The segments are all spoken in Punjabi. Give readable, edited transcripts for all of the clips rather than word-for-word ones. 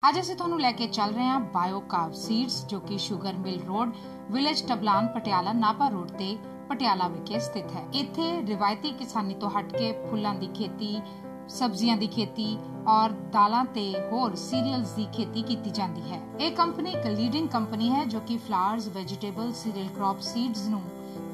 ਅੱਜ ਅਸੀਂ ਤੁਹਾਨੂੰ ਲੈ ਕੇ ਚੱਲ ਰਹੇ ਹਾਂ ਬਾਇਓਕਾਵ ਸੀਡਸ ਜੋ ਕਿ sugar mill road village Tablan Patiala Nabha road ਤੇ ਪਟਿਆਲਾ ਵਿਖੇ ਸਥਿਤ ਹੈ। ਇੱਥੇ ਰਿਵਾਇਤੀ ਕਿਸਾਨੀ ਤੋਂ ਹਟ ਕੇ ਫੁੱਲਾਂ ਦੀ ਖੇਤੀ, ਸਬਜ਼ੀਆਂ ਦੀ ਖੇਤੀ और दालां ते होर सीरियल्स की खेती की जाती है। यह कंपनी एक लीडिंग कंपनी है जो कि flowers, vegetable, cereal crop seeds नूं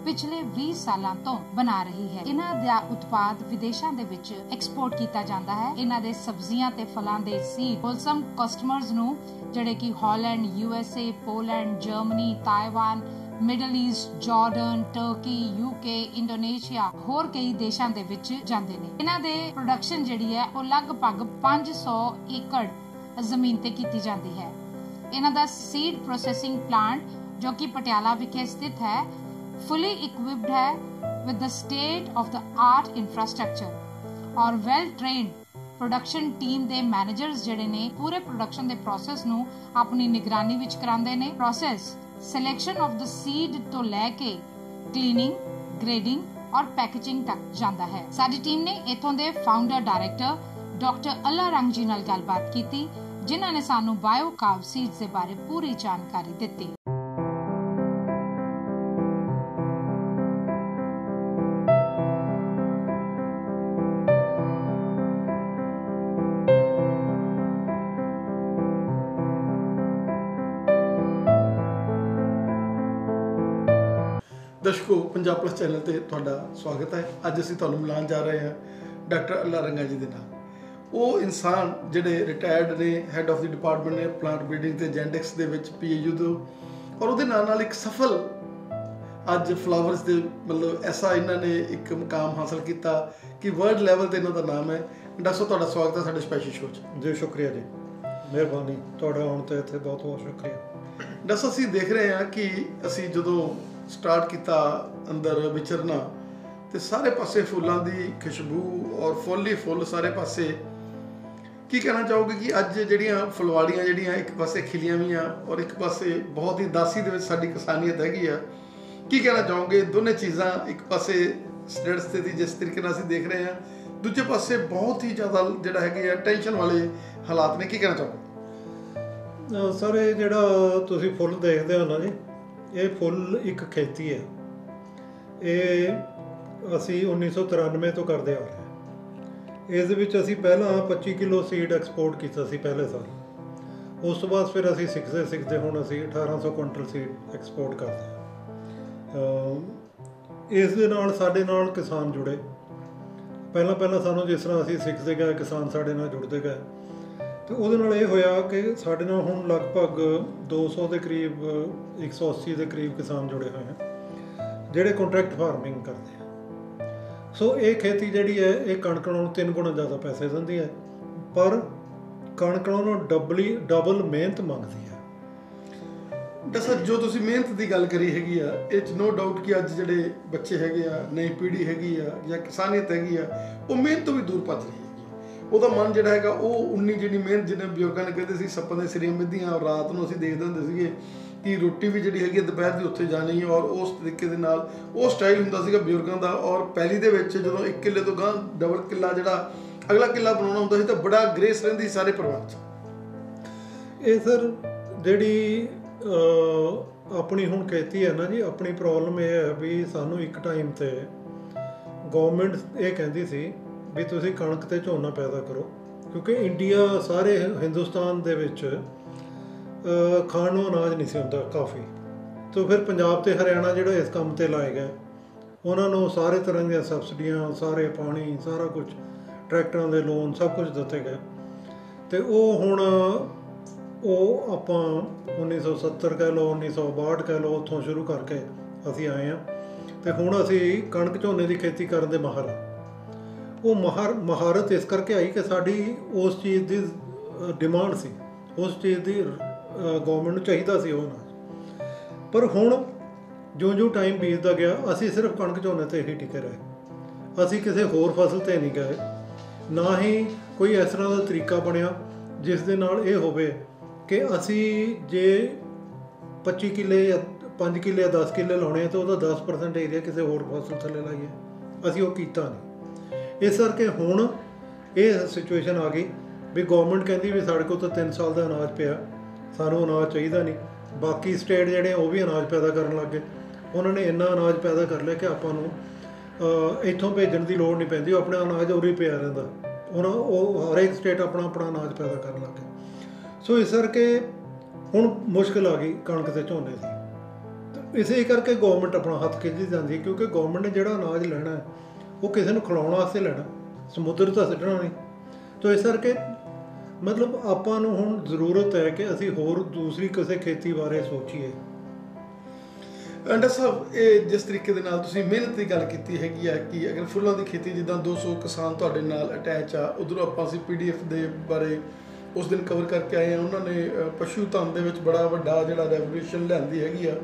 पिछले 20 सालों तो बना रही है। इन्हां दा उत्पाद विदेशों दे विच एक्सपोर्ट किया जाता है। इन्हां दे सब्जियां ते फलां दे सीड होलसम कस्टमर्स नूं जिहड़े कि Holland, USA, Poland, Germany, Taiwan, middle east, Jordan, Turkey, UK, Indonesia होर कई देशों दे विच जांदे ने। इन्हां दे प्रोडक्शन जिहड़ी है वो लगभग 500 एकड़ जमीन ते कीती जाती है। इन्हां दा सीड प्रोसैसिंग प्लांट जो कि पटियाला विखे स्थित है फुली इक्विप्ड है with the state of the art infrastructure और वेल ट्रेन्ड प्रोडक्शन टीम दे मैनेजर्स जिहड़े ने पूरे प्रोडक्शन दे प्रोसैस नूं अपनी निगरानी विच करांदे ने। Process selection of the seed तो लैके क्लीनिंग, ग्रेडिंग और पैकेजिंग तक जाता है। साडी टीम ने इथों दे फाउंडर डायरैक्टर डॉक्टर अल्ला रंग जी नाल गलबात कीती जिन्हां ने सानू बायोकाव सीड्स दे बारे पूरी जानकारी दित्ती। दर्शकों, पंजाब प्लस चैनल ते तुहाडा स्वागत है। अज असीं तुहानूं मिलान जा रहे हैं डॉक्टर अल्ला रंगा जी दे नाल। वो इंसान जिहड़े रिटायर्ड ने, हैड ऑफ द डिपार्टमेंट ने प्लांट ब्रीडिंग ते जेनेटिक्स दे विच PhD तो, और उहदे नाल एक सफल अज फ्लावर्स दे मतलब ऐसा इन्होंने एक मुकाम हासिल किया कि वर्ल्ड लैवल ते इन्हां दा नाम है। डॉक्टर तुहाडा स्वागत है साडे स्पैशल शो च। जी शुक्रिया जी, मेहरबानी तुहाडा आउण ते इत्थे बहुत बहुत शुक्रिया। डॉक्टर असीं देख रहे हैं कि असीं जदों स्टार्ट किया अंदर विचरना तो सारे पासे फुलों की खुशबू और फुल ही फुल सारे पासे। की कहना चाहोगे कि अज जड़ियाँ फुलवाड़ियाँ जड़ियाँ एक पासे खिलियां भी हैं और एक पासे बहुत ही दासी दे विच साडी किसानियत हैगी आ, की कहना चाहोगे? दोनों चीज़ां एक पासे स्टेट स्थिति जिस तरीके नाल असीं देख रहे हैं, दूजे पासे बहुत ही ज़्यादा जिहड़ा हैगी टेंशन वाले हालात ने, की कहना चाहोगे? सर ये जिहड़ा तुसीं फुल देखदे हो ना जी, ये फुल एक खेती है। ये असी 1993 तो करते आ रहे हैं। इस विच असी पहला 25 किलो सीड एक्सपोर्ट किया सी पहले साल। उस तो बाद फिर असी सिखते हुण असी 1800 कुंटल सीड एक्सपोर्ट करते हैं। इस दे नाल साडे नाल किसान जुड़े। पहला सानू जिस तरह असी सिखते गए, किसान साडे नाल जुड़ते गए, तो वो ये होया कि साढ़े नाल हुण लगभग 200 के करीब 180 के करीब किसान जुड़े हुए हैं जिहड़े कॉन्ट्रैक्ट फार्मिंग करते हैं। सो ये खेती जिहड़ी है ये कणक नालों 3 गुणा ज़्यादा पैसे दिंदी है, पर कणक नालों डबल मेहनत मंगती है। दसा जो तुसीं मेहनत की गल करी हैगी आ, इट्स नो डाउट कि अज जिहड़े बच्चे हैगे आ, नई पीढ़ी हैगी आ या किसानियत हैगी आ, वो मेहनत तो भी दूर भज रही है। ਉਹਦਾ ਮਨ ਜਿਹੜਾ ਹੈਗਾ ਉਹ ਉਨੀ ਜਿਹੜੀ ਮਿਹਨਤ, ਜਿਵੇਂ ਬਜ਼ੁਰਗਾਂ ਨੇ ਕਹਿੰਦੇ ਸੀ ਸੱਪਾਂ ਦੇ ਸਿਰੀਆਂ ਮਿੱਧੀਆਂ, ਔਰ ਰਾਤ ਨੂੰ ਅਸੀਂ ਦੇਖਦੇ ਹੁੰਦੇ ਸੀਗੇ ਕਿ ਰੋਟੀ ਵੀ ਜਿਹੜੀ ਹੈਗੀ ਦੁਪਹਿਰ ਦੀ ਉੱਥੇ ਜਾਣੀ, ਔਰ ਉਸ ਤਰੀਕੇ ਦੇ ਨਾਲ ਉਹ ਸਟਾਈਲ ਹੁੰਦਾ ਸੀਗਾ ਬਜ਼ੁਰਗਾਂ ਦਾ। ਔਰ ਪੈਲੀ ਦੇ ਵਿੱਚ ਜਦੋਂ 1 ਕਿੱਲੇ ਤੋਂ ਗਾਂ ਡਬਲ ਕਿੱਲਾ ਜਿਹੜਾ ਅਗਲਾ ਕਿੱਲਾ ਬਣਾਉਣਾ ਹੁੰਦਾ ਸੀ ਤਾਂ ਬੜਾ ਗ੍ਰੇਸ ਰਹਿੰਦੀ ਸਾਰੇ ਪਰਿਵਾਰ 'ਚ। ਇਹ ਸਰ ਜਿਹੜੀ ਆਪਣੀ ਹੁਣ खेती ਹੈ ਨਾ ਜੀ, ਆਪਣੀ ਪ੍ਰੋਬਲਮ ਇਹ ਹੈ ਵੀ ਸਾਨੂੰ ਇੱਕ ਟਾਈਮ ਤੇ ਗੌਰਮੈਂਟ ਇਹ ਕਹਿੰਦੀ ਸੀ ਵੀ ਤੁਸੀਂ ਕਣਕ ਤੇ ਝੋਨਾ ਪੈਦਾ ਕਰੋ, ਕਿਉਂਕਿ ਇੰਡੀਆ ਸਾਰੇ ਹਿੰਦੁਸਤਾਨ ਦੇ ਵਿੱਚ ਖਾਣ ਨੂੰ ਅਨਾਜ ਨਹੀਂ ਸੀ ਹੁੰਦਾ ਕਾਫੀ। ਤਾਂ ਫਿਰ ਪੰਜਾਬ ਤੇ ਹਰਿਆਣਾ ਜਿਹੜਾ ਇਸ ਕੰਮ ਤੇ ਲਾਏ ਗਏ, ਉਹਨਾਂ ਨੂੰ ਸਾਰੇ ਤਰ੍ਹਾਂ ਦੀਆਂ ਸਬਸਿਡੀਆਂ, ਸਾਰੇ ਪਾਣੀ, ਸਾਰਾ ਕੁਝ, ਟਰੈਕਟਰਾਂ ਦੇ ਲੋਨ, ਸਭ ਕੁਝ ਦਿੱਤੇ ਗਏ। ਤੇ ਉਹ ਹੁਣ ਉਹ ਆਪਾਂ 1970 ਕਹਿ ਲਓ, 1962 ਕਹਿ ਲਓ, ਉੱਥੋਂ ਸ਼ੁਰੂ ਕਰਕੇ ਅਸੀਂ ਆਏ ਹਾਂ। ਤੇ ਹੁਣ ਅਸੀਂ ਕਣਕ ਝੋਨੇ ਦੀ ਖੇਤੀ ਕਰਨ ਦੇ ਮਾਹਰ ਹਾਂ। ਉਹ ਮਹਾਰਤ ਇਸ ਕਰਕੇ ਆਈ ਕਿ ਸਾਡੀ ਉਸ ਚੀਜ਼ ਦੀ ਡਿਮਾਂਡ ਸੀ, ਉਸ ਚੀਜ਼ ਦੀ ਗੌਰਮੈਂਟ ਨੂੰ ਚਾਹੀਦਾ ਸੀ ਉਹ ਅਨਾਜ। ਪਰ ਹੁਣ ਜਿਉਂ ਟਾਈਮ ਬੀਤਦਾ ਗਿਆ ਅਸੀਂ ਸਿਰਫ ਕਣਕ ਝੋਨੇ 'ਤੇ ਹੀ ਟਿਕੇ ਰਹੇ। ਅਸੀਂ ਕਿਸੇ ਹੋਰ ਫਸਲ 'ਤੇ ਨਹੀਂ ਗਏ, ਨਾ ਹੀ ਕੋਈ ਇਸ ਤਰ੍ਹਾਂ ਦਾ ਤਰੀਕਾ ਬਣਿਆ ਜਿਸ ਦੇ ਨਾਲ ਇਹ ਹੋਵੇ ਕਿ ਅਸੀਂ ਜੇ 25 ਕਿੱਲੇ ਜਾਂ 5 ਕਿੱਲੇ ਜਾਂ 10 ਕਿੱਲੇ ਲਾਉਣੇ ਤਾਂ ਉਹਦਾ 10% ਏਰੀਆ ਕਿਸੇ ਹੋਰ ਫਸਲ ਥੱਲੇ ਲਾਈਏ। ਅਸੀਂ ਉਹ ਕੀਤਾ ਨਹੀਂ। ਇਸ ਕਰਕੇ ਹੁਣ ਇਹ ਸਿਚੁਏਸ਼ਨ ਆ ਗਈ ਵੀ ਗੌਰਮੈਂਟ ਕਹਿੰਦੀ ਵੀ ਸਾਡੇ ਕੋਲ ਤਾਂ 3 ਸਾਲ ਦਾ ਅਨਾਜ ਪਿਆ, ਸਾਨੂੰ ਅਨਾਜ ਚਾਹੀਦਾ ਨਹੀਂ। ਬਾਕੀ ਸਟੇਟ ਜਿਹੜੇ ਉਹ ਵੀ ਅਨਾਜ ਪੈਦਾ ਕਰਨ ਲੱਗ ਗਏ। ਉਹਨਾਂ ਨੇ ਇੰਨਾ ਅਨਾਜ ਪੈਦਾ ਕਰ ਲਿਆ ਕਿ ਆਪਾਂ ਨੂੰ ਇੱਥੋਂ ਭੇਜਣ ਦੀ ਲੋੜ ਨਹੀਂ ਪੈਂਦੀ, ਉਹ ਆਪਣਾ ਅਨਾਜ ਉਰੇ ਪਿਆ ਰਹਿੰਦਾ। ਉਹ ਹਰੇਕ ਸਟੇਟ ਆਪਣਾ ਆਪਣਾ ਅਨਾਜ ਪੈਦਾ ਕਰਨ ਲੱਗ ਗਏ। ਸੋ ਇਸ ਕਰਕੇ ਹੁਣ ਮੁਸ਼ਕਿਲ ਆ ਗਈ ਕਣਕ ਅਤੇ ਝੋਨੇ ਦੀ। ਇਸੇ ਕਰਕੇ ਗੌਰਮੈਂਟ ਆਪਣਾ ਹੱਥ ਖਿੱਚੀ ਜਾਂਦੀ ਹੈ, ਕਿਉਂਕਿ ਗੌਰਮੈਂਟ ਨੇ ਜਿਹੜਾ ਅਨਾਜ ਲੈਣਾ ਉਹ ਕਿਸੇ ਨੂੰ ਖਿਲਾਉਣ ਵਾਸਤੇ ਲੈਣਾ, ਸਮੁੰਦਰ ਤਾਂ ਸਿੱਟਣਾ ਨਹੀਂ। ਤਾਂ ਇਸ ਕਰਕੇ ਮਤਲਬ ਆਪਾਂ ਨੂੰ ਹੁਣ ਜ਼ਰੂਰਤ ਹੈ ਕਿ ਅਸੀਂ ਹੋਰ ਦੂਸਰੀ ਕਿਸੇ ਖੇਤੀ ਬਾਰੇ ਸੋਚੀਏ। ਡਾਕਟਰ ਸਾਹਿਬ, ਇਹ ਜਿਸ ਤਰੀਕੇ ਦੇ ਨਾਲ ਤੁਸੀਂ ਮਿਹਨਤ ਦੀ ਗੱਲ ਕੀਤੀ ਹੈਗੀ ਆ ਕਿ ਅਗਰ ਫੁੱਲਾਂ ਦੀ ਖੇਤੀ, ਜਿੱਦਾਂ 200 ਕਿਸਾਨ ਤੁਹਾਡੇ ਨਾਲ ਅਟੈਚ ਆ, ਉੱਧਰੋਂ ਆਪਾਂ ਅਸੀਂ PDF ਦੇ ਬਾਰੇ ਉਸ ਦਿਨ ਕਵਰ ਕਰਕੇ ਆਏ ਹਾਂ। ਉਹਨਾਂ ਨੇ ਪਸ਼ੂ ਧਨ ਦੇ ਵਿੱਚ ਬੜਾ ਵੱਡਾ ਜਿਹੜਾ ਰੈਵੋਲੂਸ਼ਨ ਲਿਆਂਦੀ ਹੈਗੀ ਆ।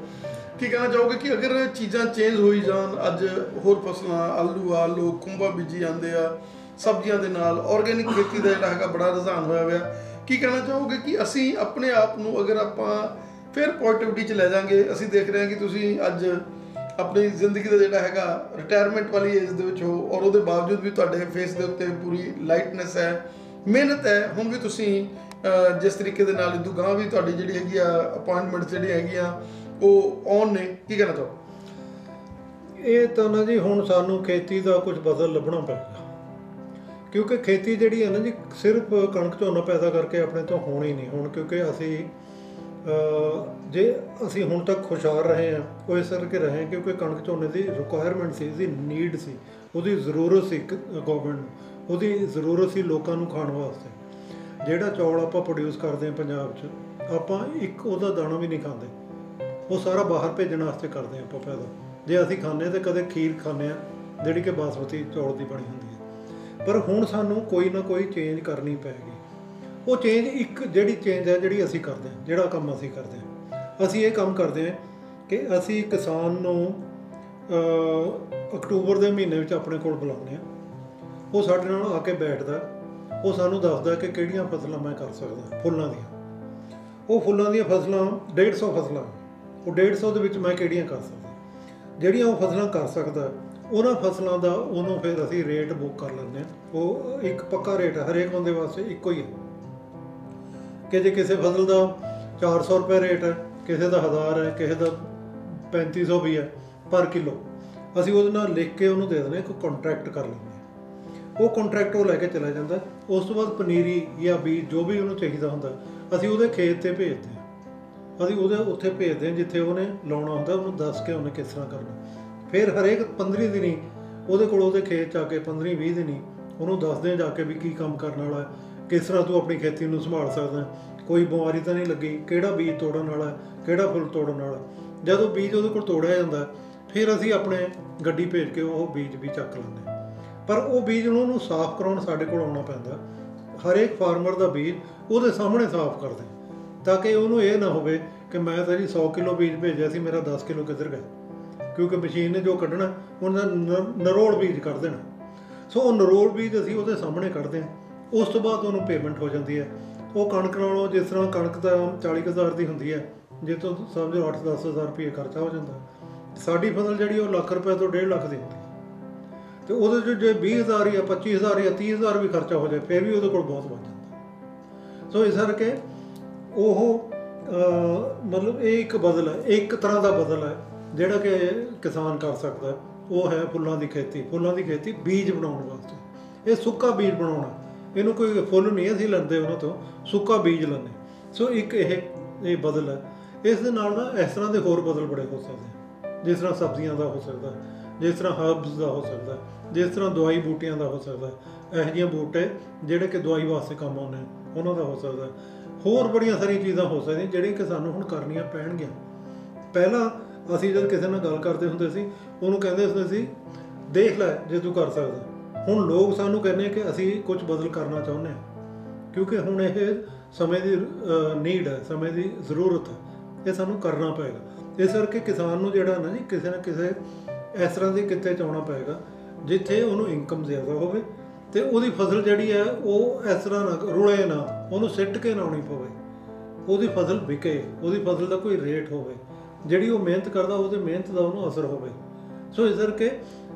ਕੀ ਕਹਿਣਾ ਚਾਹੋਗੇ ਕਿ ਅਗਰ ਚੀਜ਼ਾਂ ਚੇਂਜ ਹੋਈ ਜਾਣ, ਅੱਜ ਹੋਰ ਫਸਲਾਂ, ਆਲੂ ਆ, ਲੋਕ ਖੁੰਬਾਂ ਬੀਜੀ ਜਾਂਦੇ ਆ, ਸਬਜ਼ੀਆਂ ਦੇ ਨਾਲ ਆਰਗੈਨਿਕ ਖੇਤੀ ਦਾ ਜਿਹੜਾ ਹੈਗਾ ਬੜਾ ਰੁਝਾਨ ਹੋਇਆ ਹੋਇਆ, ਕੀ ਕਹਿਣਾ ਚਾਹੋਗੇ ਕਿ ਅਸੀਂ ਆਪਣੇ ਆਪ ਨੂੰ ਅਗਰ ਆਪਾਂ ਫਿਰ ਪੋਜ਼ਿਟਿਵਿਟੀ 'ਚ ਲੈ ਜਾਵਾਂਗੇ? ਅਸੀਂ ਦੇਖ ਰਹੇ ਹਾਂ ਕਿ ਤੁਸੀਂ ਅੱਜ ਆਪਣੀ ਜ਼ਿੰਦਗੀ ਦਾ ਜਿਹੜਾ ਹੈਗਾ ਰਿਟਾਇਰਮੈਂਟ ਵਾਲੀ ਏਜ ਦੇ ਵਿੱਚ ਹੋ, ਔਰ ਉਹਦੇ ਬਾਵਜੂਦ ਵੀ ਤੁਹਾਡੇ ਫੇਸ ਦੇ ਉੱਤੇ ਪੂਰੀ ਲਾਈਟਨੈਸ ਹੈ, ਮਿਹਨਤ ਹੈ। ਹੁਣ ਵੀ ਤੁਸੀਂ ਜਿਸ ਤਰੀਕੇ ਦੇ ਨਾਲ ਇਦੋਂ ਗਾਂ ਵੀ ਤੁਹਾਡੀ ਜਿਹੜੀ ਹੈਗੀ ਆ ਅਪਾਇੰਟਮੈਂਟਸ ਜਿਹੜੀਆਂ ਹੈਗੀਆਂ ਉਹ ਔਨ ਨੇ, ਕੀ ਕਹਿਣਾ ਚਾਹੋ? ਇਹ ਤਾਂ ਨਾ ਜੀ ਹੁਣ ਸਾਨੂੰ ਖੇਤੀ ਦਾ ਕੁਝ ਬਦਲ ਲੱਭਣਾ ਪਏਗਾ, ਕਿਉਂਕਿ ਖੇਤੀ ਜਿਹੜੀ ਹੈ ਨਾ ਜੀ ਸਿਰਫ ਕਣਕ ਝੋਨਾ ਪੈਦਾ ਕਰਕੇ ਆਪਣੇ ਤੋਂ ਹੋਣੀ ਨਹੀਂ ਹੁਣ। ਕਿਉਂਕਿ ਅਸੀਂ ਜੇ ਅਸੀਂ ਹੁਣ ਤੱਕ ਖੁਸ਼ਹਾਲ ਰਹੇ ਹਾਂ, ਉਹ ਇਸ ਕਰਕੇ ਰਹੇ ਕਿਉਂਕਿ ਕਣਕ ਝੋਨੇ ਦੀ ਰਿਕੁਆਇਰਮੈਂਟ ਸੀ, ਉਹਦੀ ਨੀਡ ਸੀ, ਉਹਦੀ ਜ਼ਰੂਰਤ ਸੀ ਗੌਰਮੈਂਟ ਨੂੰ, ਉਹਦੀ ਜ਼ਰੂਰਤ ਸੀ ਲੋਕਾਂ ਨੂੰ ਖਾਣ ਵਾਸਤੇ। ਜਿਹੜਾ ਚੌਲ ਆਪਾਂ ਪ੍ਰੋਡਿਊਸ ਕਰਦੇ ਹਾਂ ਪੰਜਾਬ 'ਚ, ਆਪਾਂ ਇੱਕ ਉਹਦਾ ਦਾਣਾ ਵੀ ਨਹੀਂ ਖਾਂਦੇ, ਉਹ ਸਾਰਾ ਬਾਹਰ ਭੇਜਣ ਵਾਸਤੇ ਕਰਦੇ ਹਾਂ ਆਪਾਂ ਪੈਦਾ। ਜੇ ਅਸੀਂ ਖਾਂਦੇ ਤਾਂ ਕਦੇ ਖੀਰ ਖਾਂਦੇ ਹਾਂ ਜਿਹੜੀ ਕਿ ਬਾਸਮਤੀ ਚੌਲ ਦੀ ਬਣੀ ਹੁੰਦੀ ਹੈ। ਪਰ ਹੁਣ ਸਾਨੂੰ ਕੋਈ ਨਾ ਕੋਈ ਚੇਂਜ ਕਰਨੀ ਪਏਗੀ। ਉਹ ਚੇਂਜ ਇੱਕ ਜਿਹੜੀ ਚੇਂਜ ਹੈ ਜਿਹੜੀ ਅਸੀਂ ਕਰਦੇ ਹਾਂ, ਜਿਹੜਾ ਕੰਮ ਅਸੀਂ ਕਰਦੇ ਹਾਂ, ਅਸੀਂ ਇਹ ਕੰਮ ਕਰਦੇ ਹਾਂ ਕਿ ਅਸੀਂ ਕਿਸਾਨ ਨੂੰ ਅਕਤੂਬਰ ਦੇ ਮਹੀਨੇ ਵਿੱਚ ਆਪਣੇ ਕੋਲ ਬੁਲਾਉਂਦੇ ਹਾਂ। ਉਹ ਸਾਡੇ ਨਾਲ ਆ ਕੇ ਬੈਠਦਾ, ਉਹ ਸਾਨੂੰ ਦੱਸਦਾ ਕਿ ਕਿਹੜੀਆਂ ਫਸਲਾਂ ਮੈਂ ਕਰ ਸਕਦਾ ਫੁੱਲਾਂ ਦੀਆਂ। ਉਹ ਫੁੱਲਾਂ ਦੀਆਂ ਫਸਲਾਂ 150 ਫਸਲਾਂ, ਉਹ 150 ਦੇ ਵਿੱਚ ਮੈਂ ਕਿਹੜੀਆਂ ਕਰ ਸਕਦਾ। ਜਿਹੜੀਆਂ ਉਹ ਫਸਲਾਂ ਕਰ ਸਕਦਾ, ਉਹਨਾਂ ਫਸਲਾਂ ਦਾ ਉਹਨੂੰ ਫਿਰ ਅਸੀਂ ਰੇਟ ਬੁੱਕ ਕਰ ਲੈਂਦੇ ਹਾਂ। ਉਹ ਇੱਕ ਪੱਕਾ ਰੇਟ ਹੈ, ਹਰੇਕ ਬੰਦੇ ਵਾਸਤੇ ਇੱਕੋ ਹੀ ਹੈ ਕਿ ਜੇ ਕਿਸੇ ਫਸਲ ਦਾ 400 ਰੁਪਏ ਰੇਟ ਹੈ, ਕਿਸੇ ਦਾ 1000 ਹੈ, ਕਿਸੇ ਦਾ 3500 ਵੀ ਹੈ ਪਰ ਕਿਲੋ, ਅਸੀਂ ਉਹਦੇ ਨਾਲ ਲਿਖ ਕੇ ਉਹਨੂੰ ਦੇ ਦਿੰਦੇ, ਇੱਕ ਕੰਟਰੈਕਟ ਕਰ ਲੈਂਦੇ। ਉਹ ਕੰਟਰੈਕਟ ਉਹ ਲੈ ਕੇ ਚਲਾ ਜਾਂਦਾ। ਉਸ ਤੋਂ ਬਾਅਦ ਪਨੀਰੀ ਜਾਂ ਬੀਜ ਜੋ ਵੀ ਉਹਨੂੰ ਚਾਹੀਦਾ ਹੁੰਦਾ, ਅਸੀਂ ਉਹਦੇ ਖੇਤ 'ਤੇ ਭੇਜਦੇ ਹਾਂ। ਅਸੀਂ ਉਹਦੇ ਉੱਥੇ ਭੇਜਦੇ ਹਾਂ ਜਿੱਥੇ ਉਹਨੇ ਲਾਉਣਾ ਹੁੰਦਾ, ਉਹਨੂੰ ਦੱਸ ਕੇ ਉਹਨੇ ਕਿਸ ਤਰ੍ਹਾਂ ਕਰਨਾ। ਫਿਰ ਹਰੇਕ 15 ਦਿਨੀ ਉਹਦੇ ਕੋਲ ਉਹਦੇ ਖੇਤ 'ਚ ਆ ਕੇ 15-20 ਦਿਨੀ ਉਹਨੂੰ ਦੱਸਦੇ ਜਾ ਕੇ ਵੀ ਕੀ ਕੰਮ ਕਰਨ ਵਾਲਾ, ਕਿਸ ਤਰ੍ਹਾਂ ਤੂੰ ਆਪਣੀ ਖੇਤੀ ਨੂੰ ਸੰਭਾਲ ਸਕਦਾ, ਕੋਈ ਬਿਮਾਰੀ ਤਾਂ ਨਹੀਂ ਲੱਗੀ, ਕਿਹੜਾ ਬੀਜ ਤੋੜਨ ਵਾਲਾ, ਕਿਹੜਾ ਫੁੱਲ ਤੋੜਨ ਵਾਲਾ। ਜਦੋਂ ਬੀਜ ਉਹਦੇ ਕੋਲ ਤੋੜਿਆ ਜਾਂਦਾ, ਫਿਰ ਅਸੀਂ ਆਪਣੇ ਗੱਡੀ ਭੇਜ ਕੇ ਉਹ ਬੀਜ ਵੀ ਚੱਕ ਲੈਂਦੇ। ਪਰ ਉਹ ਬੀਜ ਉਹਨੂੰ ਸਾਫ਼ ਕਰਾਉਣ ਸਾਡੇ ਕੋਲ ਆਉਣਾ ਪੈਂਦਾ। ਹਰੇਕ ਫਾਰਮਰ ਦਾ ਬੀਜ ਉਹਦੇ ਸਾਹਮਣੇ ਸਾਫ਼ ਕਰਦੇ, ਤਾਂ ਕਿ ਉਹਨੂੰ ਇਹ ਨਾ ਹੋਵੇ ਕਿ ਮੈਂ ਤਾਂ ਜੀ 100 ਕਿਲੋ ਬੀਜ ਭੇਜਿਆ ਸੀ, ਮੇਰਾ 10 ਕਿਲੋ ਕਿੱਧਰ ਗਿਆ। ਕਿਉਂਕਿ ਮਸ਼ੀਨ ਨੇ ਜੋ ਕੱਢਣਾ ਉਹਨਾਂ ਦਾ ਨਰੋਲ ਬੀਜ ਕੱਢ ਦੇਣਾ। ਸੋ ਉਹ ਨਰੋਲ ਬੀਜ ਅਸੀਂ ਉਹਦੇ ਸਾਹਮਣੇ ਕੱਢਦੇ ਹਾਂ। ਉਸ ਤੋਂ ਬਾਅਦ ਉਹਨੂੰ ਪੇਮੈਂਟ ਹੋ ਜਾਂਦੀ ਹੈ। ਉਹ ਕਣਕ ਨਾਲੋਂ, ਜਿਸ ਤਰ੍ਹਾਂ ਕਣਕ ਤਾਂ 40,000 ਦੀ ਹੁੰਦੀ ਹੈ, ਜੇ ਤੋਂ ਸਮਝੋ 8-10 ਹਜ਼ਾਰ ਰੁਪਏ ਖਰਚਾ ਹੋ ਜਾਂਦਾ। ਸਾਡੀ ਫਸਲ ਜਿਹੜੀ ਉਹ ਲੱਖ ਰੁਪਏ ਤੋਂ 1.5 ਲੱਖ ਦੀ ਹੁੰਦੀ, ਅਤੇ ਉਹਦੇ 'ਚ ਜੇ 20,000 ਜਾਂ 25,000 ਜਾਂ 30,000 ਵੀ ਖਰਚਾ ਹੋ ਜਾਏ, ਫਿਰ ਵੀ ਉਹਦੇ ਕੋਲ ਬਹੁਤ ਬਚ ਜਾਂਦਾ। ਸੋ ਇਸ ਕਰਕੇ ਉਹ ਮਤਲਬ ਇਹ ਇੱਕ ਬਦਲ ਹੈ, ਇੱਕ ਤਰ੍ਹਾਂ ਦਾ ਬਦਲ ਹੈ ਜਿਹੜਾ ਕਿ ਕਿਸਾਨ ਕਰ ਸਕਦਾ। ਉਹ ਹੈ ਫੁੱਲਾਂ ਦੀ ਖੇਤੀ। ਫੁੱਲਾਂ ਦੀ ਖੇਤੀ ਬੀਜ ਬਣਾਉਣ ਵਾਸਤੇ, ਇਹ ਸੁੱਕਾ ਬੀਜ ਬਣਾਉਣਾ, ਇਹਨੂੰ ਕੋਈ ਫੁੱਲ ਨਹੀਂ ਅਸੀਂ ਲੈਂਦੇ ਉਹਨਾਂ ਤੋਂ, ਸੁੱਕਾ ਬੀਜ ਲੈਂਦੇ। ਸੋ ਇੱਕ ਇਹ ਬਦਲ ਹੈ। ਇਸ ਦੇ ਨਾਲ ਨਾ ਇਸ ਤਰ੍ਹਾਂ ਦੇ ਹੋਰ ਬਦਲ ਬੜੇ ਹੋ ਸਕਦੇ, ਜਿਸ ਤਰ੍ਹਾਂ ਸਬਜ਼ੀਆਂ ਦਾ ਹੋ ਸਕਦਾ, ਜਿਸ ਤਰ੍ਹਾਂ ਹਰਬਸ ਦਾ ਹੋ ਸਕਦਾ, ਜਿਸ ਤਰ੍ਹਾਂ ਦਵਾਈ ਬੂਟਿਆਂ ਦਾ ਹੋ ਸਕਦਾ। ਇਹੋ ਜਿਹੀਆਂ ਬੂਟੇ ਜਿਹੜੇ ਕਿ ਦਵਾਈ ਵਾਸਤੇ ਕੰਮ ਆਉਂਦੇ ਉਹਨਾਂ ਦਾ ਹੋ ਸਕਦਾ। ਹੋਰ ਬੜੀਆਂ ਸਾਰੀਆਂ ਚੀਜ਼ਾਂ ਹੋ ਸਕਦੀਆਂ ਜਿਹੜੀਆਂ ਕਿ ਸਾਨੂੰ ਹੁਣ ਕਰਨੀਆਂ ਪੈਣਗੀਆਂ। ਪਹਿਲਾਂ ਅਸੀਂ ਜਦ ਕਿਸੇ ਨਾਲ ਗੱਲ ਕਰਦੇ ਹੁੰਦੇ ਸੀ, ਉਹਨੂੰ ਕਹਿੰਦੇ ਹੁੰਦੇ ਸੀ ਦੇਖ ਲੈ ਜੇ ਤੂੰ ਕਰ ਸਕਦਾ। ਹੁਣ ਲੋਕ ਸਾਨੂੰ ਕਹਿੰਦੇ ਕਿ ਅਸੀਂ ਕੁਝ ਬਦਲ ਕਰਨਾ ਚਾਹੁੰਦੇ ਹਾਂ, ਕਿਉਂਕਿ ਹੁਣ ਇਹ ਸਮੇਂ ਦੀ ਨੀਡ ਹੈ, ਸਮੇਂ ਦੀ ਜ਼ਰੂਰਤ ਹੈ, ਇਹ ਸਾਨੂੰ ਕਰਨਾ ਪਏਗਾ। ਇਸ ਕਰਕੇ ਕਿਸਾਨ ਨੂੰ ਜਿਹੜਾ ਨਾ ਜੀ ਕਿਸੇ ਨਾ ਕਿਸੇ ਇਸ ਤਰ੍ਹਾਂ ਦੇ ਕਿੱਤੇ 'ਚ ਆਉਣਾ ਪਏਗਾ ਜਿੱਥੇ ਉਹਨੂੰ ਇਨਕਮ ਜ਼ਿਆਦਾ ਹੋਵੇ ਅਤੇ ਉਹਦੀ ਫਸਲ ਜਿਹੜੀ ਹੈ ਉਹ ਇਸ ਤਰ੍ਹਾਂ ਨਾ ਰੁਲੇ ਨਾ, ਉਹਨੂੰ ਸਿੱਟ ਕੇ ਨਾ ਆਉਣੀ ਪਵੇ, ਉਹਦੀ ਫਸਲ ਵਿਕੇ, ਉਹਦੀ ਫਸਲ ਦਾ ਕੋਈ ਰੇਟ ਹੋਵੇ, ਜਿਹੜੀ ਉਹ ਮਿਹਨਤ ਕਰਦਾ ਉਹਦੇ ਮਿਹਨਤ ਦਾ ਉਹਨੂੰ ਅਸਰ ਹੋਵੇ। ਸੋ ਇਸ ਕਰਕੇ